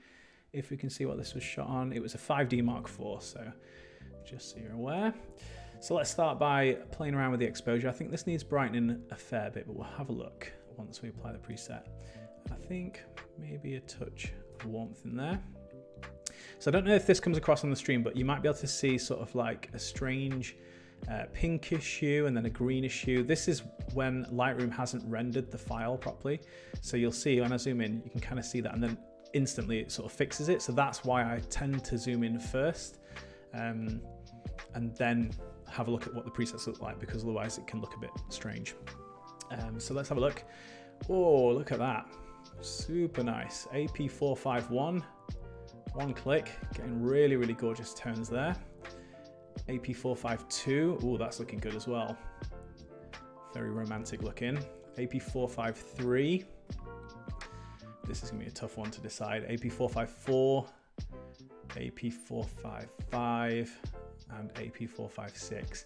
if we can see what this was shot on? It was a 5D Mark IV, so just so you're aware. So let's start by playing around with the exposure. I think this needs brightening a fair bit, but we'll have a look once we apply the preset. And I think maybe a touch of warmth in there. So I don't know if this comes across on the stream, but you might be able to see sort of like a strange pinkish hue and then a greenish hue. This is when Lightroom hasn't rendered the file properly. So you'll see when I zoom in, you can kind of see that, and then instantly it sort of fixes it. So that's why I tend to zoom in first and then have a look at what the presets look like, because otherwise it can look a bit strange. So let's have a look. Oh, look at that. Super nice. AP451, one click, getting really gorgeous tones there. AP452, oh, that's looking good as well. Very romantic looking. AP453, this is gonna be a tough one to decide. AP454, AP455, and AP456.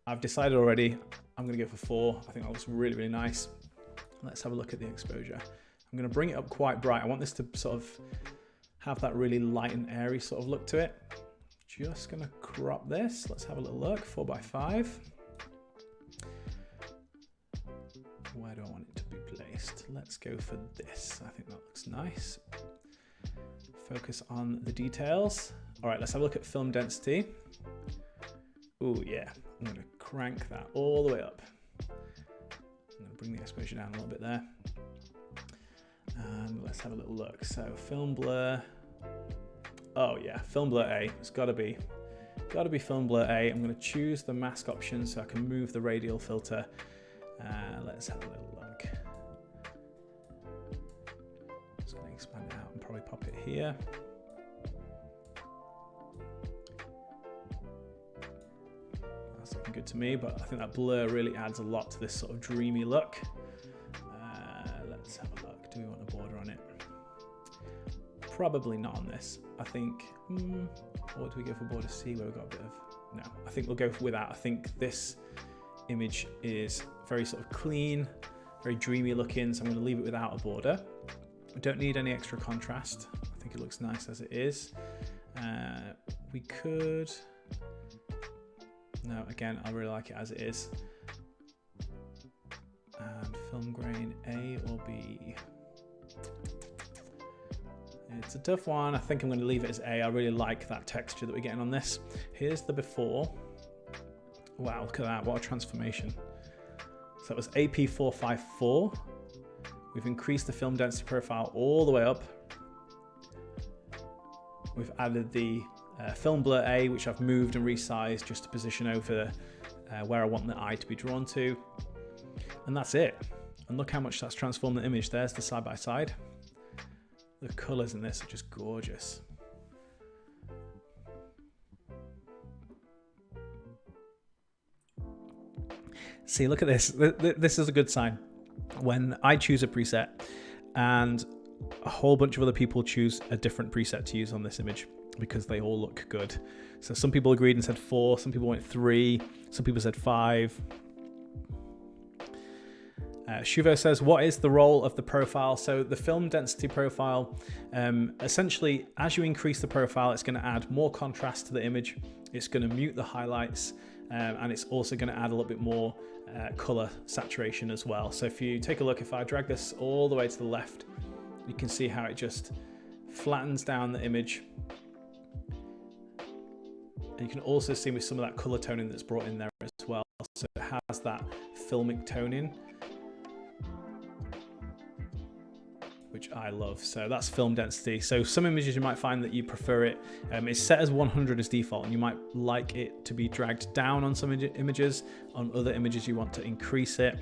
I've decided already, I'm gonna go for 4. I think that looks really nice. Let's have a look at the exposure. I'm gonna bring it up quite bright. I want this to sort of have that really light and airy sort of look to it. Just gonna crop this. Let's have a little look, 4x5. Where do I want it to be placed? Let's go for this. I think that looks nice. Focus on the details. All right, let's have a look at film density. Oh yeah, I'm gonna crank that all the way up. I'm gonna bring the exposure down a little bit there. And let's have a little look. So film blur. Oh yeah, film blur A. It's gotta be film blur A. I'm gonna choose the mask option so I can move the radial filter. Let's have a little look. Just gonna expand it out and probably pop it here. That's looking good to me, but I think that blur really adds a lot to this sort of dreamy look. Let's have a look. Do we want a border on it? Probably not on this. I think, or do we go for border C where we've got a bit of, no, I think we'll go without. I think this image is very sort of clean, very dreamy looking, so I'm going to leave it without a border. We don't need any extra contrast. I think it looks nice as it is. We could, no, again, I really like it as it is. And film grain, A or B? It's a tough one. I think I'm going to leave it as A. I really like that texture that we're getting on this. Here's the before. Wow, look at that. What a transformation. So that was AP454. We've increased the film density profile all the way up. We've added the film blur A, which I've moved and resized just to position over where I want the eye to be drawn to. And that's it. And look how much that's transformed the image. There's the side by side. The colors in this are just gorgeous. See, look at this. This is a good sign. When I choose a preset and a whole bunch of other people choose a different preset to use on this image because they all look good. So some people agreed and said 4, some people went 3, some people said 5. Shuvo says, what is the role of the profile? So the film density profile, essentially, as you increase the profile, it's going to add more contrast to the image. It's going to mute the highlights, and it's also going to add a little bit more color saturation as well. So if you take a look, if I drag this all the way to the left, you can see how it just flattens down the image. And you can also see with some of that color toning that's brought in there as well. So it has that filmic toning, which I love. So that's film density. So some images you might find that you prefer it. It's set as 100 as default, and you might like it to be dragged down on some images. On other images you want to increase it,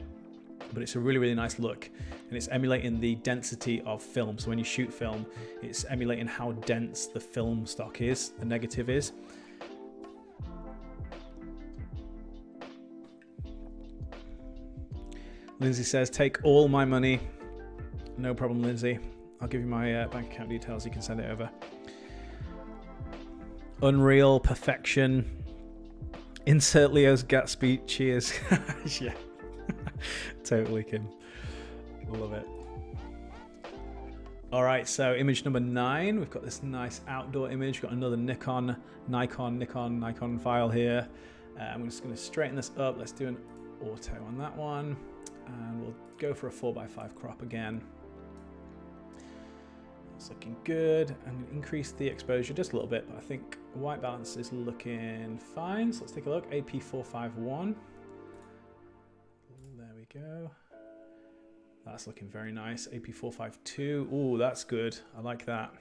but it's a really, really nice look, and it's emulating the density of film. So when you shoot film, it's emulating how dense the film stock is, the negative is. Lindsay says, take all my money. No problem, Lindsay. I'll give you my bank account details. You can send it over. Unreal perfection. Insert Leo's Gatsby. Cheers. Yeah. Totally, Kim. Love it. All right, so image number 9. We've got this nice outdoor image. We've got another Nikon file here. I'm just going to straighten this up. Let's do an auto on that one. And we'll go for a 4:5 crop again. It's looking good. I'm going to increase the exposure just a little bit, but I think white balance is looking fine. So let's take a look. AP451. There we go. That's looking very nice. AP452. Ooh, that's good. I like that.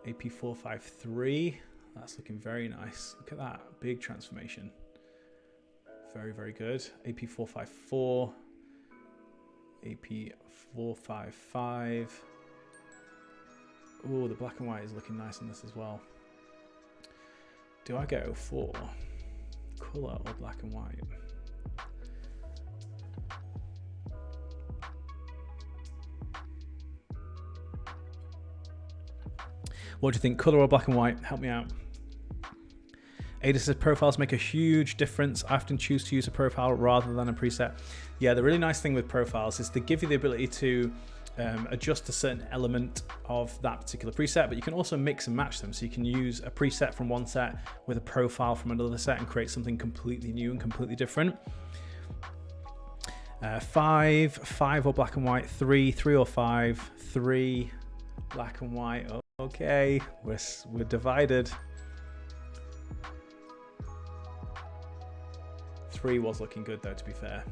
AP453. That's looking very nice. Look at that. Big transformation. Very, very good. AP454. AP455. Oh, the black and white is looking nice on this as well. Do I go for color or black and white? What do you think? Color or black and white? Help me out. Ada says profiles make a huge difference. I often choose to use a profile rather than a preset. Yeah, the really nice thing with profiles is they give you the ability to adjust a certain element of that particular preset, but you can also mix and match them. So you can use a preset from one set with a profile from another set and create something completely new and completely different. 5 or black and white, 3 or 5, 3 black and white. Oh, okay, we're divided. 3 was looking good though, to be fair.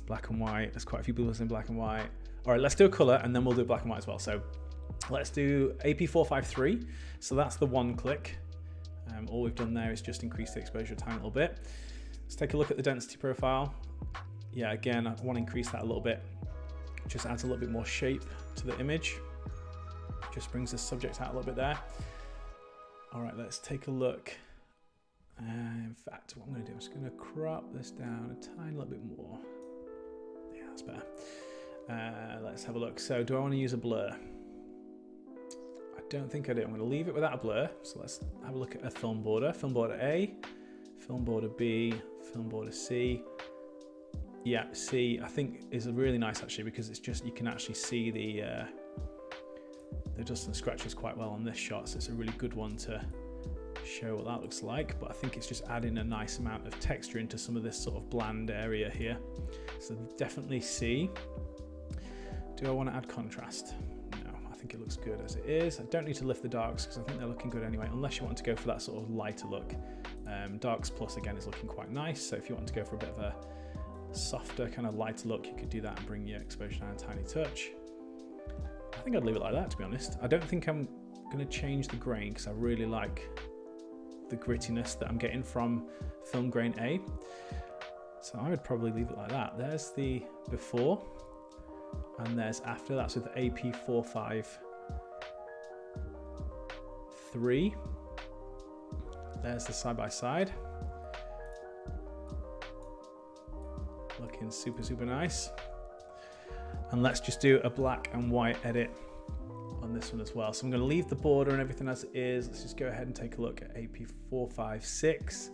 Black and white, there's quite a few people in black and white. All right, let's do a color and then we'll do black and white as well. So let's do AP453. So that's the one click. All we've done there is just increase the exposure a tiny little bit. Let's take a look at the density profile. Yeah, again, I want to increase that a little bit. Just adds a little bit more shape to the image. Just brings the subject out a little bit there. All right, let's take a look. In fact, what I'm going to do, I'm just going to crop this down a tiny little bit more. Yeah, that's better. Let's have a look. So do I want to use a blur? I don't think I do. I'm going to leave it without a blur. So let's have a look at a film border. Film border A, film border B, film border C. Yeah, C I think is really nice actually, because it's just, you can actually see the dust and scratches quite well on this shot. So it's a really good one to show what that looks like, but I think it's just adding a nice amount of texture into some of this sort of bland area here. So definitely see. Do I want to add contrast? No, I think it looks good as it is. I don't need to lift the darks because I think they're looking good anyway, unless you want to go for that sort of lighter look. Darks plus again is looking quite nice, so if you want to go for a bit of a softer kind of lighter look, you could do that and bring your exposure down a tiny touch. I think I'd leave it like that, to be honest. I don't think I'm going to change the grain because I really like the grittiness that I'm getting from film grain A. So I would probably leave it like that. There's the before and there's after. That's with the AP FOURxFIVE. There's the side by side. Looking super, super nice. And let's just do a black and white edit on this one as well. So I'm going to leave the border and everything as it is. Let's just go ahead and take a look at AP FOURxFIVE.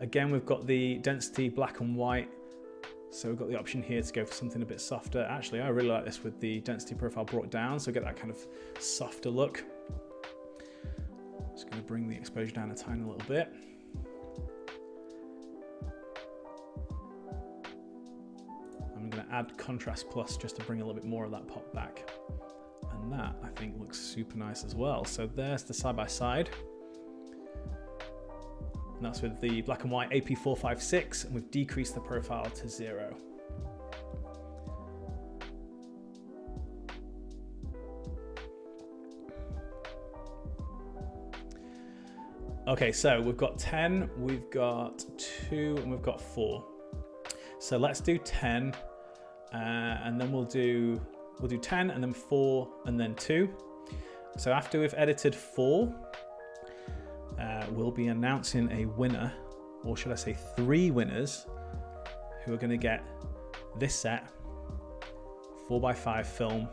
Again, we've got the density black and white. So we've got the option here to go for something a bit softer. Actually, I really like this with the density profile brought down. So get that kind of softer look. Just going to bring the exposure down a tiny little bit. I'm going to add contrast plus just to bring a little bit more of that pop back. And that I think looks super nice as well. So there's the side by side. And that's with the black and white AP FOURxFIVE, and we've decreased the profile to 0. Okay, so we've got 10, we've got 2, and we've got 4. So let's do 10, and then we'll do 10, and then 4, and then 2. So after we've edited 4, we'll be announcing a winner, or should I say 3 winners, who are going to get this set, 4x5 film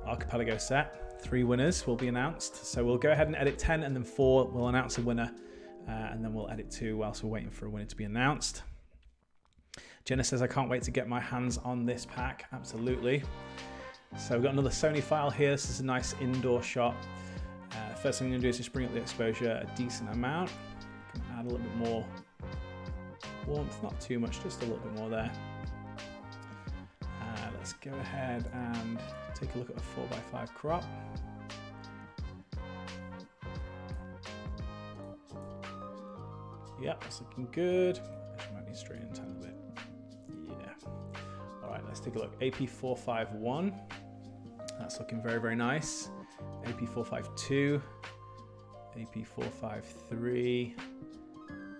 Archipelago set. 3 winners will be announced. So we'll go ahead and edit 10, and then 4, we'll announce a winner, and then we'll edit 2 whilst we're waiting for a winner to be announced. Jenna says, I can't wait to get my hands on this pack. Absolutely. So we've got another Sony file here. This is a nice indoor shot. First thing I'm going to do is just bring up the exposure a decent amount. Add a little bit more warmth, not too much, just a little bit more there. Let's go ahead and take a look at a 4x5 crop. Yeah, that's looking good. Actually, might need to straighten it a little bit. Yeah. All right, let's take a look. AP FOURxFIVE. That's looking very, very nice. AP FOURxFIVE, AP FOURxFIVE,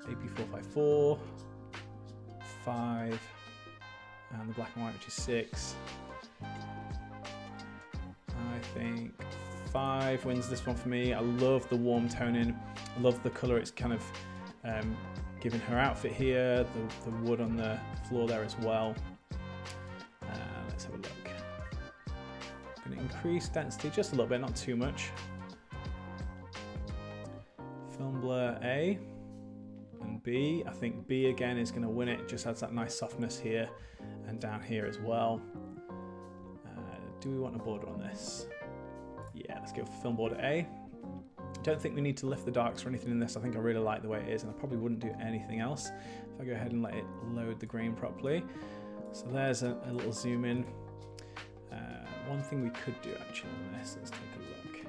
AP FOURxFIVE, 5, and the black and white, which is 6. I think 5 wins this one for me. I love the warm toning. I love the color it's kind of giving her outfit here, the wood on the floor there as well. Let's have a look. I'm going to increase density just a little bit, not too much. Film blur A and B. I think B again is going to win it. It just adds that nice softness here and down here as well. Do we want a border on this? Yeah, let's go for film border A. Don't think we need to lift the darks or anything in this. I think I really like the way it is, and I probably wouldn't do anything else if I go ahead and let it load the grain properly. So there's a little zoom in. One thing we could do actually on this, let's take a look.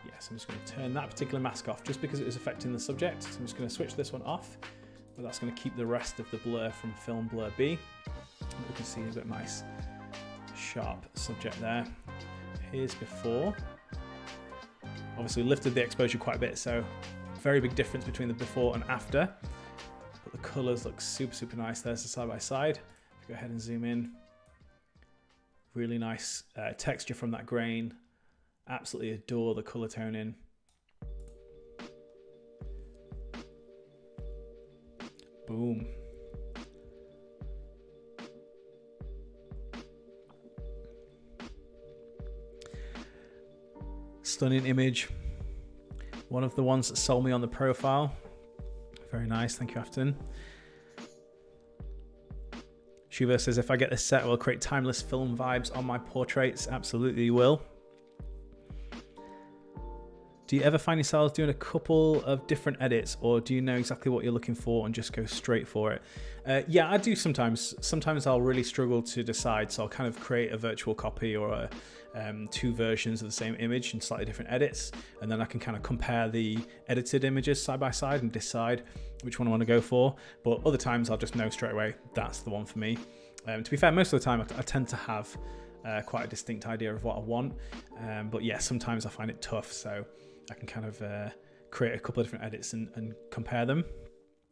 Yes, I'm just going to turn that particular mask off just because it was affecting the subject. So I'm just going to switch this one off, but that's going to keep the rest of the blur from film blur B. We can see a bit nice sharp subject there. Here's before. Obviously lifted the exposure quite a bit, so very big difference between the before and after. But the colors look super, super nice. There's the side by side. Go ahead and zoom in. Really nice texture from that grain. Absolutely adore the color toning. Boom. Stunning image. One of the ones that sold me on the profile. Very nice, thank you, Afton. Shuva says, if I get this set, it will create timeless film vibes on my portraits. Absolutely will. Do you ever find yourselves doing a couple of different edits, or do you know exactly what you're looking for and just go straight for it? Yeah, I do sometimes. Sometimes I'll really struggle to decide, so I'll kind of create a virtual copy or two versions of the same image and slightly different edits, and then I can kind of compare the edited images side by side and decide which one I want to go for. But other times I'll just know straight away that's the one for me. To be fair, most of the time I tend to have quite a distinct idea of what I want, but yeah, sometimes I find it tough, so I can kind of create a couple of different edits and compare them.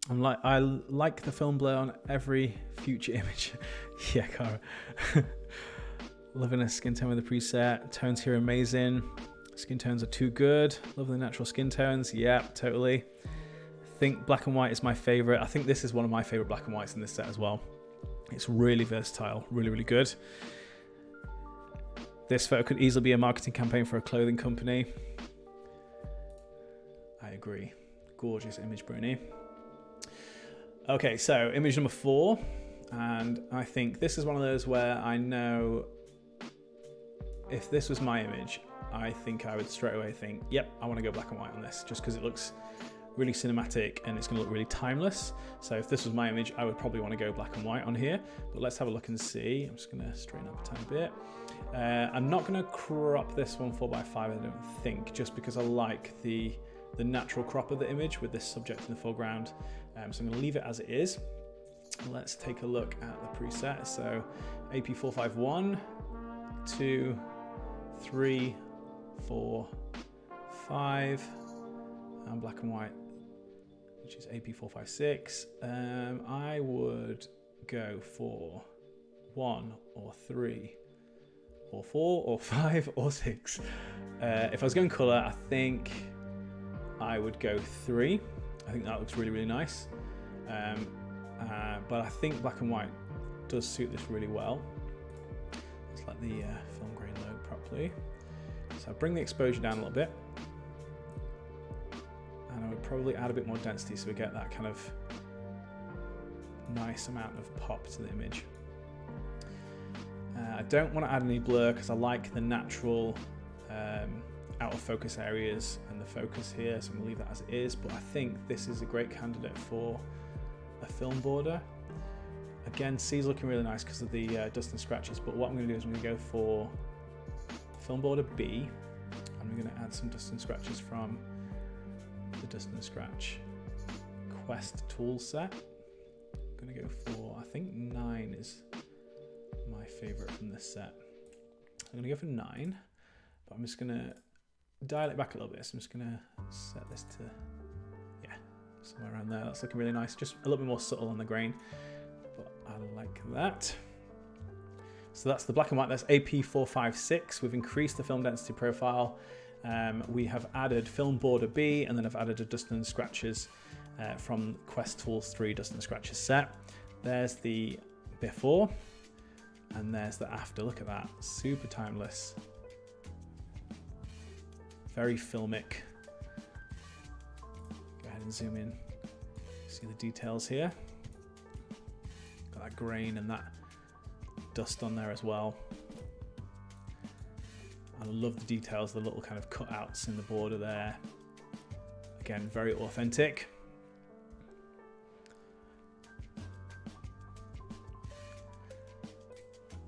I like the film blur on every future image. Yeah, Cara. Loving a skin tone with a preset. Tones here are amazing. Skin tones are too good. Love the natural skin tones. Yeah, totally. I think black and white is my favorite. I think this is one of my favorite black and whites in this set as well. It's really versatile, really, really good. This photo could easily be a marketing campaign for a clothing company. I agree. Gorgeous image, Bruni. Okay, so image number 4. And I think this is one of those where I know if this was my image, I think I would straight away think, yep, I want to go black and white on this, just because it looks really cinematic and it's going to look really timeless. So if this was my image, I would probably want to go black and white on here. But let's have a look and see. I'm just going to straighten up a tiny bit. I'm not going to crop this one 4x5, I don't think, just because I like the natural crop of the image with this subject in the foreground. So I'm going to leave it as it is. Let's take a look at the preset. So AP451, 1, 2, 3, 4, 5, and black and white, which is AP456. I would go for 1 or 3 or 4 or 5 or 6. If I was going color, I think I would go 3. I think that looks really, really nice. But I think black and white does suit this really well. Let's let the film grain load properly. So bring the exposure down a little bit. And I would probably add a bit more density so we get that kind of nice amount of pop to the image. I don't want to add any blur because I like the natural out of focus areas and the focus here, so I'm going to leave that as it is. But I think this is a great candidate for a film border. Again, C's looking really nice because of the dust and scratches, but what I'm going to do is I'm going to go for film border B. I'm going to add some dust and scratches from the dust and scratch Quest tool set. I'm going to go for, I think 9 is my favorite from this set. I'm going to go for 9, but I'm just going to dial it back a little bit. So I'm just going to set this to, yeah, somewhere around there. That's looking really nice. Just a little bit more subtle on the grain, but I like that. So that's the black and white. That's AP456. We've increased the film density profile. We have added film border B, and then I've added a dust and scratches from Quest Tools 3 dust and scratches set. There's the before, and there's the after. Look at that, super timeless. Very filmic. Go ahead and zoom in. See the details here. Got that grain and that dust on there as well. I love the details, the little kind of cutouts in the border there. Again, very authentic.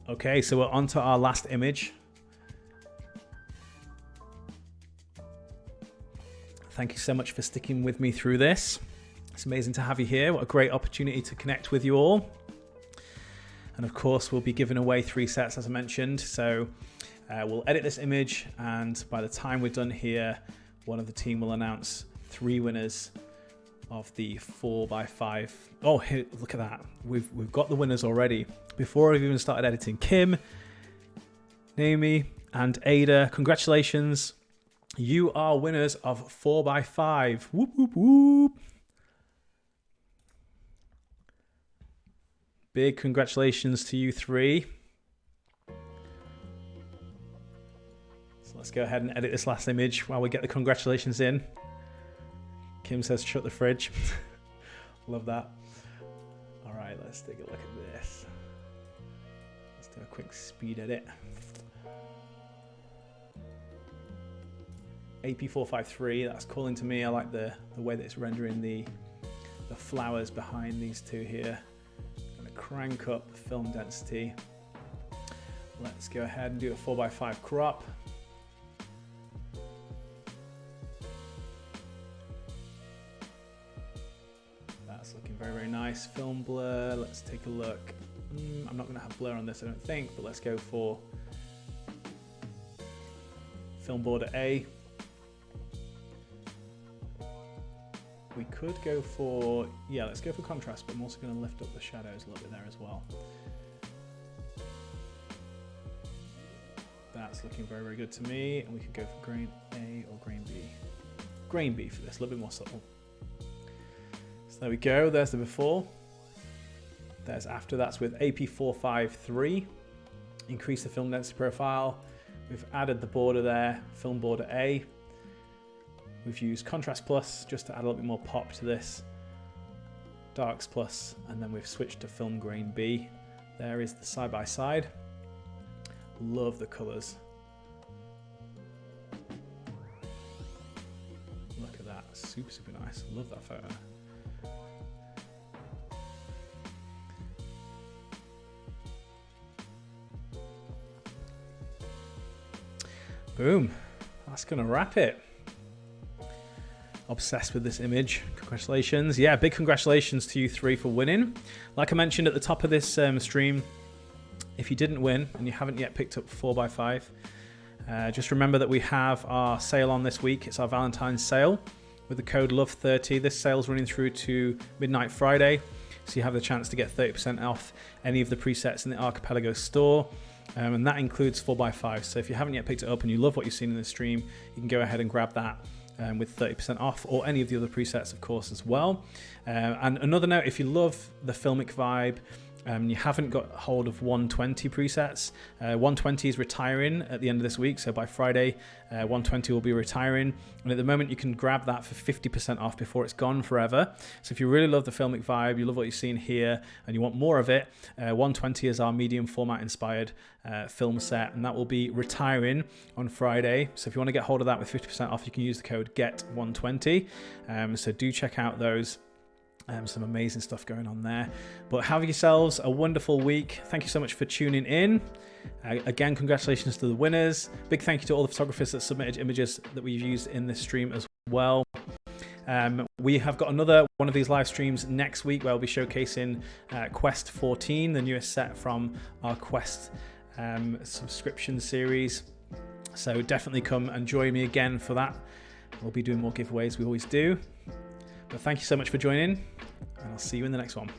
Okay, so we're on to our last image. Thank you so much for sticking with me through this. It's amazing to have you here. What a great opportunity to connect with you all. And of course, we'll be giving away 3 sets, as I mentioned. So we'll edit this image, and by the time we're done here, one of the team will announce 3 winners of the 4x5. Oh, here, look at that. We've got the winners already. Before I've even started editing, Kim, Naomi, and Ada, congratulations. You are winners of 4x5. Whoop, whoop, whoop. Big congratulations to you 3. So let's go ahead and edit this last image while we get the congratulations in. Kim says, shut the fridge. Love that. All right, let's take a look at this. Let's do a quick speed edit. AP453, that's calling to me. I like the way that it's rendering the flowers behind these two here. I'm gonna crank up the film density. Let's go ahead and do a 4:5 crop. That's looking very, very nice. Film blur, let's take a look. I'm not gonna have blur on this, I don't think, but let's go for film border A. We could go for, yeah, let's go for contrast, but I'm also going to lift up the shadows a little bit there as well. That's looking very, very good to me. And we could go for grain A or grain B. Grain B for this, a little bit more subtle. So there we go, there's the before. There's after, that's with AP453. Increase the film density profile. We've added the border there, film border A. We've used Contrast Plus just to add a little bit more pop to this. Darks Plus, and then we've switched to Film Grain B. There is the side-by-side. Love the colours. Look at that, super, super nice. Love that photo. Boom, that's gonna wrap it. Obsessed with this image. Congratulations. Yeah, big congratulations to you three for winning. Like I mentioned at the top of this stream, if you didn't win and you haven't yet picked up 4x5, just remember that we have our sale on this week. It's our Valentine's sale with the code LOVE30. This sale's running through to midnight Friday, so you have the chance to get 30% off any of the presets in the Archipelago store. And that includes 4x5. So if you haven't yet picked it up and you love what you've seen in the stream, you can go ahead and grab that with 30% off, or any of the other presets, of course, as well. And another note, if you love the filmic vibe, you haven't got hold of 120 presets. 120 is retiring at the end of this week, so by Friday 120 will be retiring, and at the moment you can grab that for 50% off before it's gone forever. So if you really love the filmic vibe, you love what you've seen here, and you want more of it, 120 is our medium format inspired film set, and that will be retiring on Friday. So if you want to get hold of that with 50% off, you can use the code GET120. So do check out those. Some amazing stuff going on there. But have yourselves a wonderful week. Thank you so much for tuning in. Again, congratulations to the winners. Big thank you to all the photographers that submitted images that we've used in this stream as well. We have got another one of these live streams next week where we'll be showcasing Quest 14, the newest set from our Quest subscription series. So definitely come and join me again for that. We'll be doing more giveaways, we always do. But thank you so much for joining, and I'll see you in the next one.